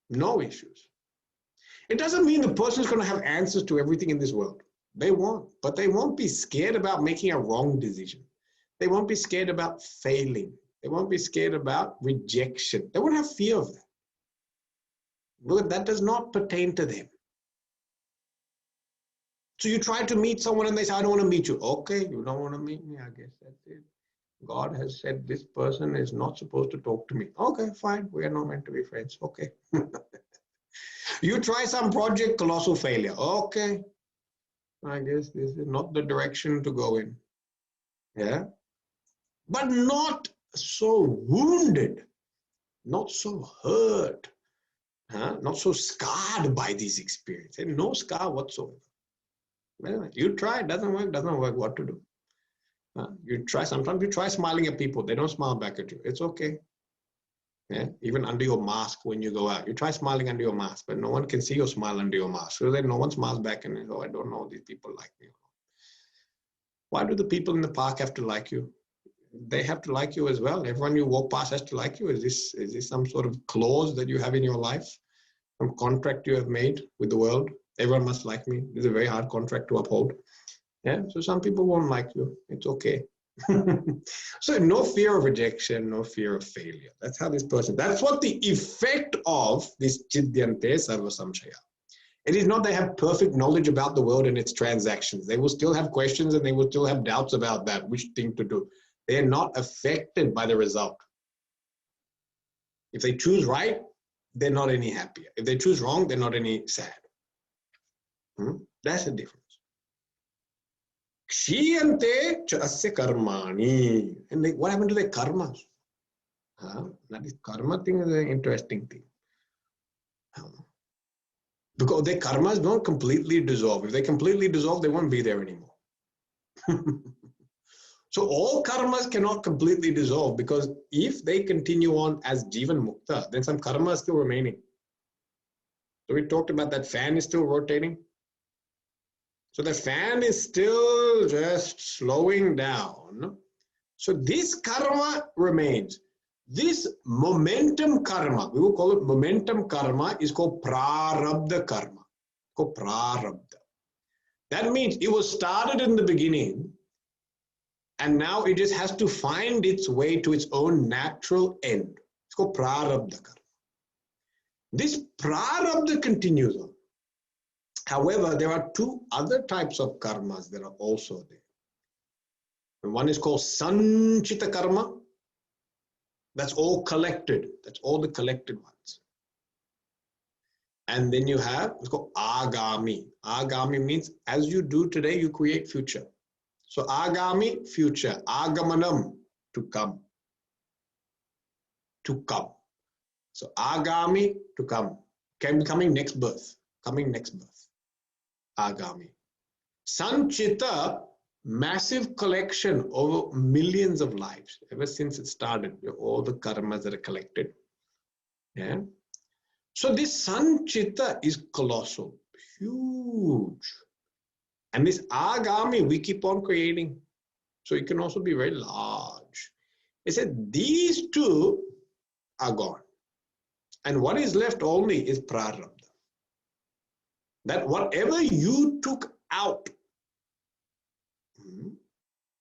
No issues. It doesn't mean the person is going to have answers to everything in this world. They won't, but they won't be scared about making a wrong decision. They won't be scared about failing. They won't be scared about rejection. They won't have fear of that. Look, that does not pertain to them. So you try to meet someone and they say, I don't want to meet you. Okay, you don't want to meet me. I guess that's it. God has said this person is not supposed to talk to me. Okay, fine. We are not meant to be friends. Okay. You try some project, colossal failure. Okay. I guess this is not the direction to go in. Yeah. But not so wounded, not so hurt, not so scarred by these experiences. No scar whatsoever. Well, you try, it doesn't work, what to do? You try, sometimes you try smiling at people, they don't smile back at you. It's okay. Yeah? Even under your mask when you go out, you try smiling under your mask, but no one can see your smile under your mask. So then no one smiles back and says, oh, I don't know, these people like me. Why do the people in the park have to like you? They have to like you as well. Everyone you walk past has to like you. Is this some sort of clause that you have in your life? Some contract you have made with the world? Everyone must like me. It's a very hard contract to uphold. Yeah. So some people won't like you. It's okay. So no fear of rejection, no fear of failure. That's how this person, that's what the effect of this Chidyante Sarva Samshaya. It is not they have perfect knowledge about the world and its transactions. They will still have questions and they will still have doubts about that, which thing to do. They are not affected by the result. If they choose right, they're not any happier. If they choose wrong, they're not any sad. That's the difference. Kshiyante cha asya karmani. And what happened to their karmas? That is, karma thing is an interesting thing. Because their karmas don't completely dissolve. If they completely dissolve, they won't be there anymore. So all karmas cannot completely dissolve, because if they continue on as Jivan Mukta, then some karma is still remaining. So we talked about that fan is still rotating. So the fan is still just slowing down. So this karma remains. This momentum karma, we will call it momentum karma, is called prarabdha karma. Called prarabdha. That means it was started in the beginning, and now it just has to find its way to its own natural end. It's called prarabdha karma. This prarabdha continues on. However, there are two other types of karmas that are also there. And one is called Sanchita Karma. That's all collected. That's all the collected ones. And then you have, it's called Agami. Agami means as you do today, you create future. So Agami, future. Agamanam, to come. To come. So Agami, to come. Can be coming next birth. Coming next birth. Agami. Sanchita, massive collection over millions of lives. Ever since it started, all the karmas that are collected. Yeah. So this Sanchita is colossal, huge. And this Agami, we keep on creating. So it can also be very large. It said these two are gone. And what is left only is Prarabdha. that whatever you took out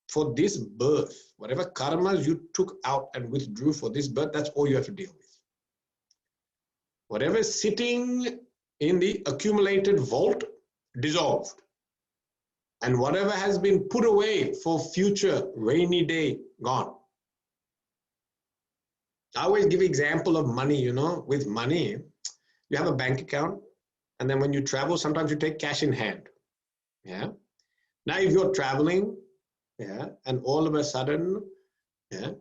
for this birth, whatever karmas you took out and withdrew for this birth, that's all you have to deal with. Whatever is sitting in the accumulated vault, dissolved. And whatever has been put away for future rainy day, gone. I always give example of money, you know, with money, you have a bank account, and then when you travel, sometimes you take cash in hand. Yeah. Now, if you're traveling, yeah, and all of a sudden, yeah,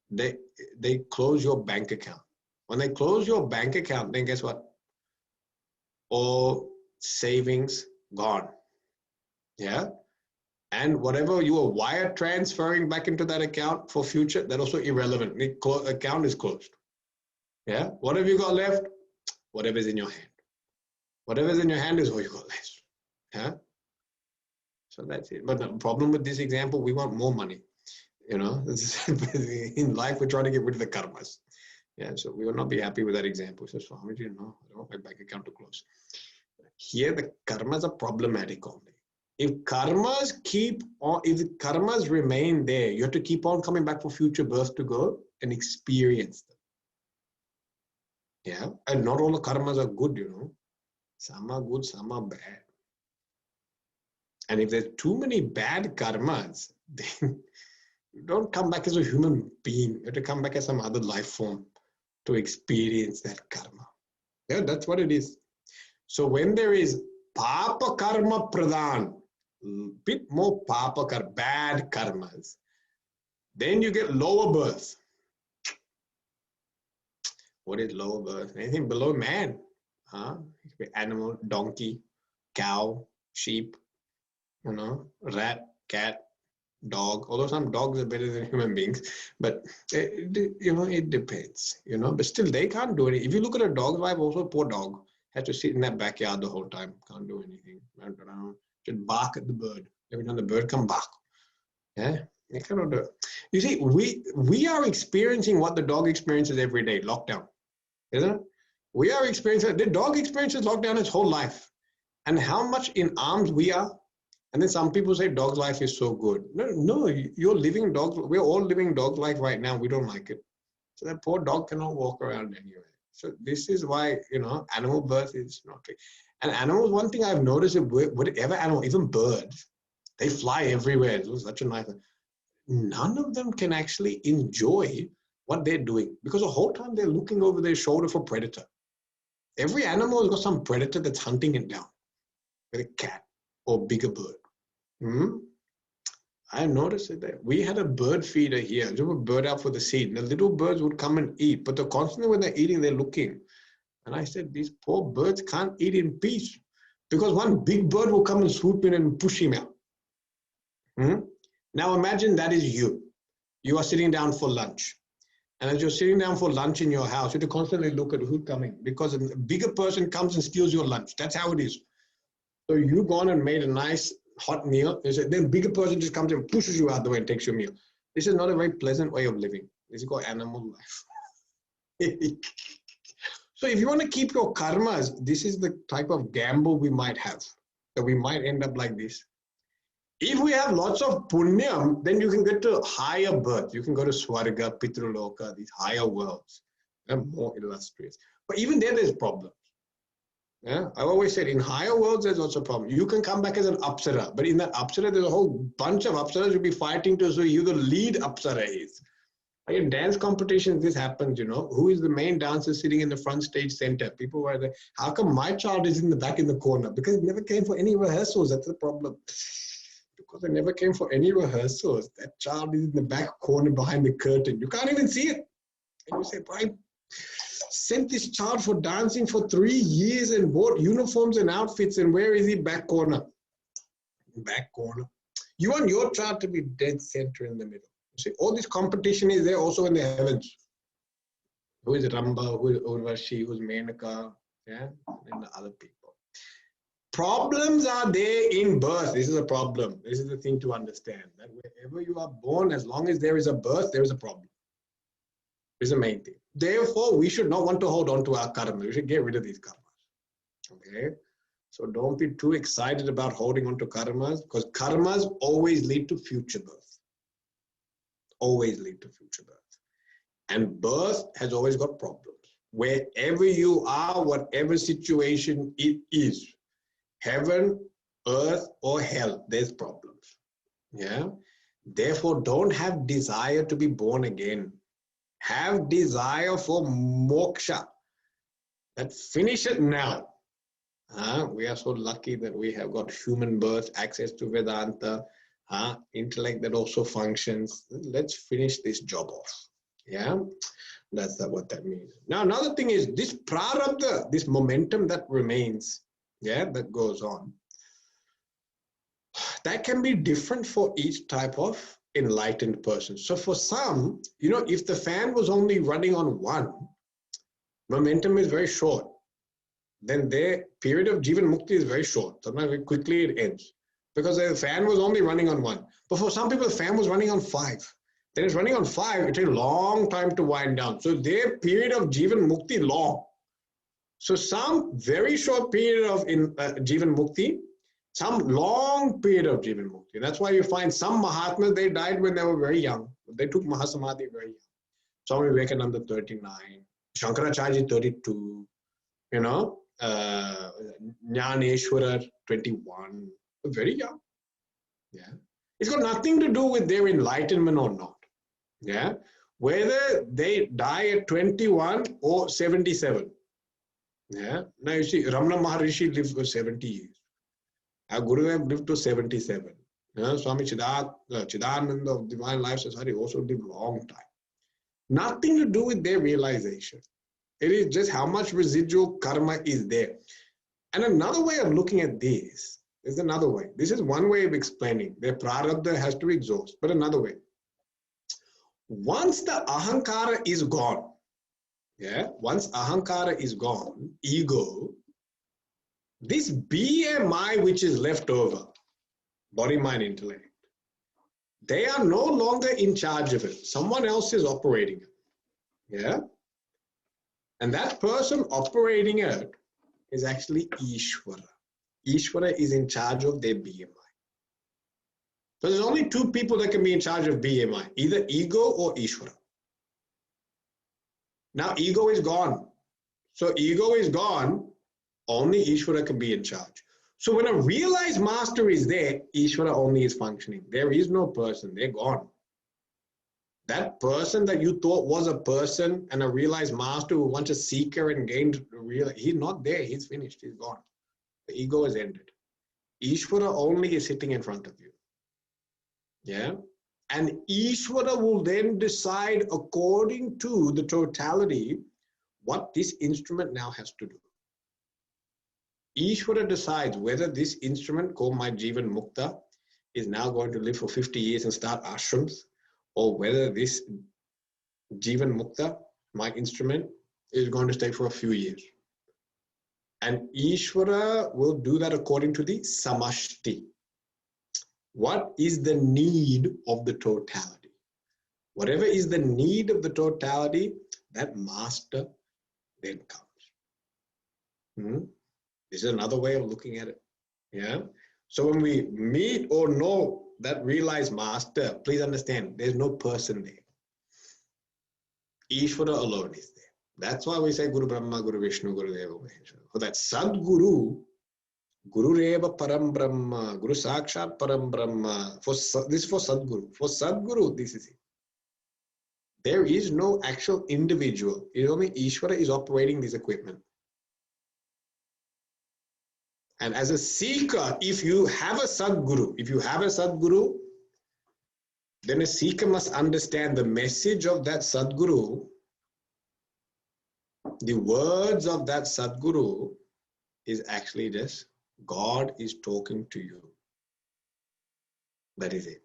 they close your bank account. When they close your bank account, then guess what? All savings gone. Yeah. And whatever you were wire transferring back into that account for future, that's also irrelevant. The account is closed. Yeah. What have you got left? Whatever's in your hand. Whatever's in your hand is what you got left. Yeah. So that's it. But the problem with this example, we want more money. You know, in life, we're trying to get rid of the karmas. Yeah. So we will not be happy with that example. So Swamiji, no, I don't want my bank account to close. Here, the karmas are problematic only. If karmas keep on, if the karmas remain there, you have to keep on coming back for future birth to go and experience them. Yeah, and not all the karmas are good, you know. Some are good, some are bad. And if there's too many bad karmas, then you don't come back as a human being. You have to come back as some other life form to experience that karma. Yeah, that's what it is. So when there is papa karma pradhan, bit more papa karma, bad karmas, then you get lower birth. What is lower birth? Anything below man. It could be animal, donkey, cow, sheep, you know, rat, cat, dog. Although some dogs are better than human beings, but you know, it depends. You know, but still they can't do it. If you look at a dog's life, also poor dog has to sit in that backyard the whole time. Can't do anything. Run around. Just bark at the bird. Every time the bird come bark. Yeah, you cannot do it. You see, we are experiencing what the dog experiences every day. Lockdown, isn't it? We are experiencing. The dog experiences lockdown its whole life, and how much in arms we are. And then some people say dog's life is so good. No, you're living dog. We're all living dog life right now. We don't like it. So that poor dog cannot walk around anywhere. So this is why, you know, animal birth is not great. And animals, one thing I've noticed, whatever animal, even birds, they fly everywhere. It was such a nice. None of them can actually enjoy what they're doing because the whole time they're looking over their shoulder for predator. Every animal has got some predator that's hunting it down, with a cat or bigger bird. I noticed it there. We had a bird feeder here. Just a bird out for the seed. And the little birds would come and eat, but they're constantly when they're eating, they're looking. And I said, these poor birds can't eat in peace because one big bird will come and swoop in and push him out. Now imagine that is you. You are sitting down for lunch. And as you're sitting down for lunch in your house, you have to constantly look at who's coming because a bigger person comes and steals your lunch. That's how it is. So you've gone and made a nice hot meal. Then a bigger person just comes and pushes you out the way and takes your meal. This is not a very pleasant way of living. This is called animal life. So if you want to keep your karmas, this is the type of gamble we might have. That we might end up like this. If we have lots of punyam, then you can get to higher birth. You can go to Swarga, Pitraloka, these higher worlds. They're more illustrious. But even there, there's problems. Yeah, I've always said in higher worlds, there's also a problem. You can come back as an Apsara, but in that Apsara, there's a whole bunch of Apsaras you'll be fighting to, so you the lead Apsara is. Like in dance competitions, this happens, you know. Who is the main dancer sitting in the front stage center? People were there. How come my child is in the back in the corner? Because it never came for any rehearsals. That's the problem. Because I never came for any rehearsals. That child is in the back corner behind the curtain. You can't even see it. And you say, I sent this child for dancing for 3 years and bought uniforms and outfits, and where is he? Back corner. Back corner. You want your child to be dead center in the middle. You see, all this competition is there also in the heavens. Who is Ramba, who is Urvashi, who is Menaka, yeah, and the other people. Problems are there in birth. This is a problem. This is the thing to understand. That wherever you are born, as long as there is a birth, there is a problem. This is the main thing. Therefore, we should not want to hold on to our karma. We should get rid of these karmas. Okay? So don't be too excited about holding on to karmas, because karmas always lead to future birth. Always lead to future birth. And birth has always got problems. Wherever you are, whatever situation it is, heaven, earth, or hell, there's problems. Yeah. Therefore, don't have desire to be born again. Have desire for moksha. That finish it now. We are so lucky that we have got human birth, access to Vedanta, intellect that also functions. Let's finish this job off. Yeah, that's what that means. Now, another thing is this prarabdha, this momentum that remains, yeah, that goes on. That can be different for each type of enlightened person. So for some, you know, if the fan was only running on one, momentum is very short. Then their period of Jivan Mukti is very short. Sometimes very quickly it ends. Because the fan was only running on one. But for some people, the fan was running on 5. Then it's running on 5, it takes a long time to wind down. So their period of Jivan Mukti long. So some very short period of Jivan Mukti, some long period of Jivan Mukti. That's why you find some Mahatmas, they died when they were very young. They took Mahasamadhi very young. Swami Vivekananda 39, Shankaracharya 32, you know, Jnaneshwara 21, very young. Yeah, it's got nothing to do with their enlightenment or not. Yeah, whether they die at 21 or 77. Yeah, now you see, Ramana Maharishi lived for 70 years. Our Gurudev lived to 77. Swami Chidananda of Divine Life Society also lived a long time. Nothing to do with their realization. It is just how much residual karma is there. And another way of looking at this is another way. This is one way of explaining. Their prarabdha has to exhaust, but another way. Once the ahankara is gone, yeah, once ahankara is gone, ego, this BMI which is left over, body, mind, intellect, they are no longer in charge of it. Someone else is operating it. Yeah? And that person operating it is actually Ishvara. Ishvara is in charge of their BMI. So there's only 2 people that can be in charge of BMI, either ego or Ishvara. Now ego is gone. So ego is gone, only Ishvara can be in charge. So when a realized master is there, Ishvara only is functioning. There is no person, they're gone. That person that you thought was a person and a realized master who wants a seeker and gained real, he's not there, he's finished, he's gone. The ego is ended. Ishvara only is sitting in front of you. Yeah? And Ishvara will then decide according to the totality what this instrument now has to do. Ishvara decides whether this instrument called my Jivan Mukta is now going to live for 50 years and start ashrams, or whether this Jivan Mukta, my instrument, is going to stay for a few years. And Ishvara will do that according to the samashti. What is the need of the totality? Whatever is the need of the totality, that master then comes. This is another way of looking at it. Yeah. So when we meet or know that realized master, please understand, there's no person there. Ishvara alone is there. That's why we say Guru Brahma, Guru Vishnu, Guru Deva Maheshwara. For that Sadguru, Guru Reva Param Brahma, Guru Sakshat Param Brahma. This is for Sadguru. For Sadguru, this is it. There is no actual individual. It's only Ishvara is operating this equipment. And as a seeker, if you have a Sadguru, then a seeker must understand the message of that Sadguru, the words of that Sadguru is actually just God is talking to you. That is it.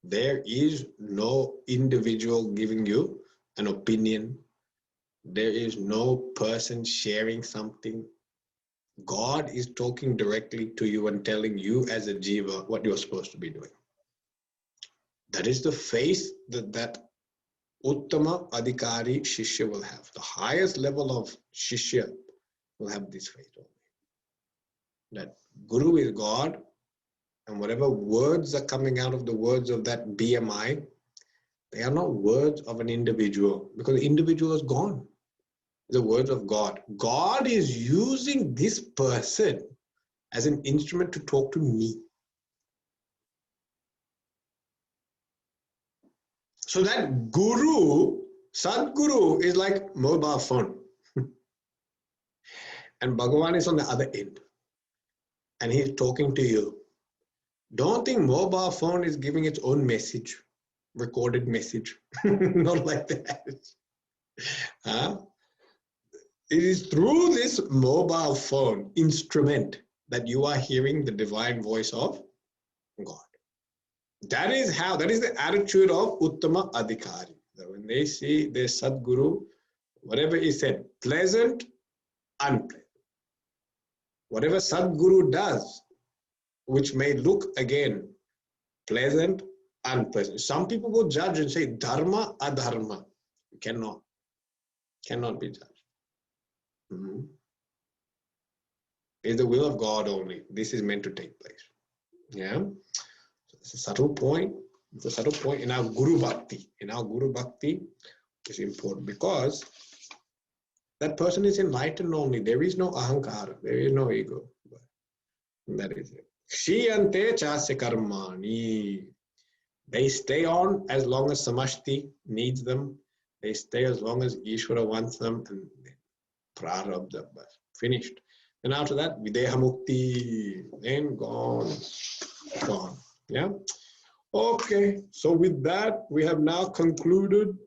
There is no individual giving you an opinion. There is no person sharing something. God is talking directly to you and telling you as a jiva what you're supposed to be doing. That is the faith that Uttama Adhikari Shishya will have. The highest level of Shishya will have this faith only. that Guru is God, and whatever words are coming out of the words of that BMI, they are not words of an individual, because the individual is gone. The words of God. God is using this person as an instrument to talk to me. So that Guru, Sadguru, is like mobile phone. And Bhagavan is on the other end. And he's talking to you. Don't think mobile phone is giving its own message, recorded message. Not like that. Huh? It is through this mobile phone instrument that you are hearing the divine voice of God. That is the attitude of Uttama Adhikari. So when they see their Sadguru, whatever is said, pleasant, unpleasant. Whatever Sadguru does, which may look again pleasant, unpleasant. Some people will judge and say dharma, adharma. Cannot be judged. It's the will of God only. This is meant to take place. Yeah. So it's a subtle point. It's a subtle point in our Guru Bhakti. In our Guru Bhakti, it's important because that person is enlightened only. There is no ahankara. There is no ego. That is it. Kshiyante chasya karmani. They stay on as long as samashti needs them. They stay as long as Ishvara wants them, and prarabdha, finished. And after that, videha mukti, then gone. Yeah. Okay. So with that, we have now concluded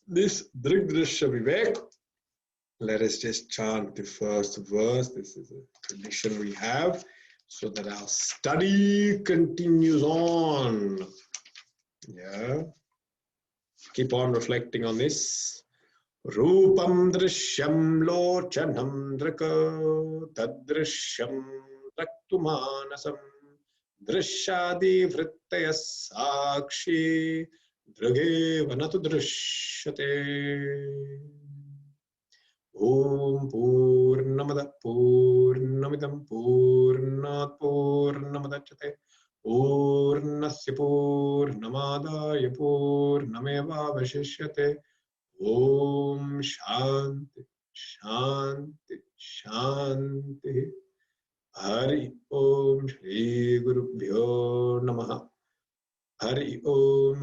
this Drig-Drishya Vivek. Let us just chant the first verse. This is a tradition we have, so that our study continues on. Yeah. Keep on reflecting on this. Rupam drishyam lochanam draka tadrishyam raktumanasam drishyadi vrittaya sakshi drage vanatu drishyate. Om Purnamada Purnamidam Purnat Purnamadachyate Purnasya Purnamadaya Purnameva Vashishyate. Om Shanti Shanti Shanti. Hari Om Shri Gurubhyo Namaha. Hari Om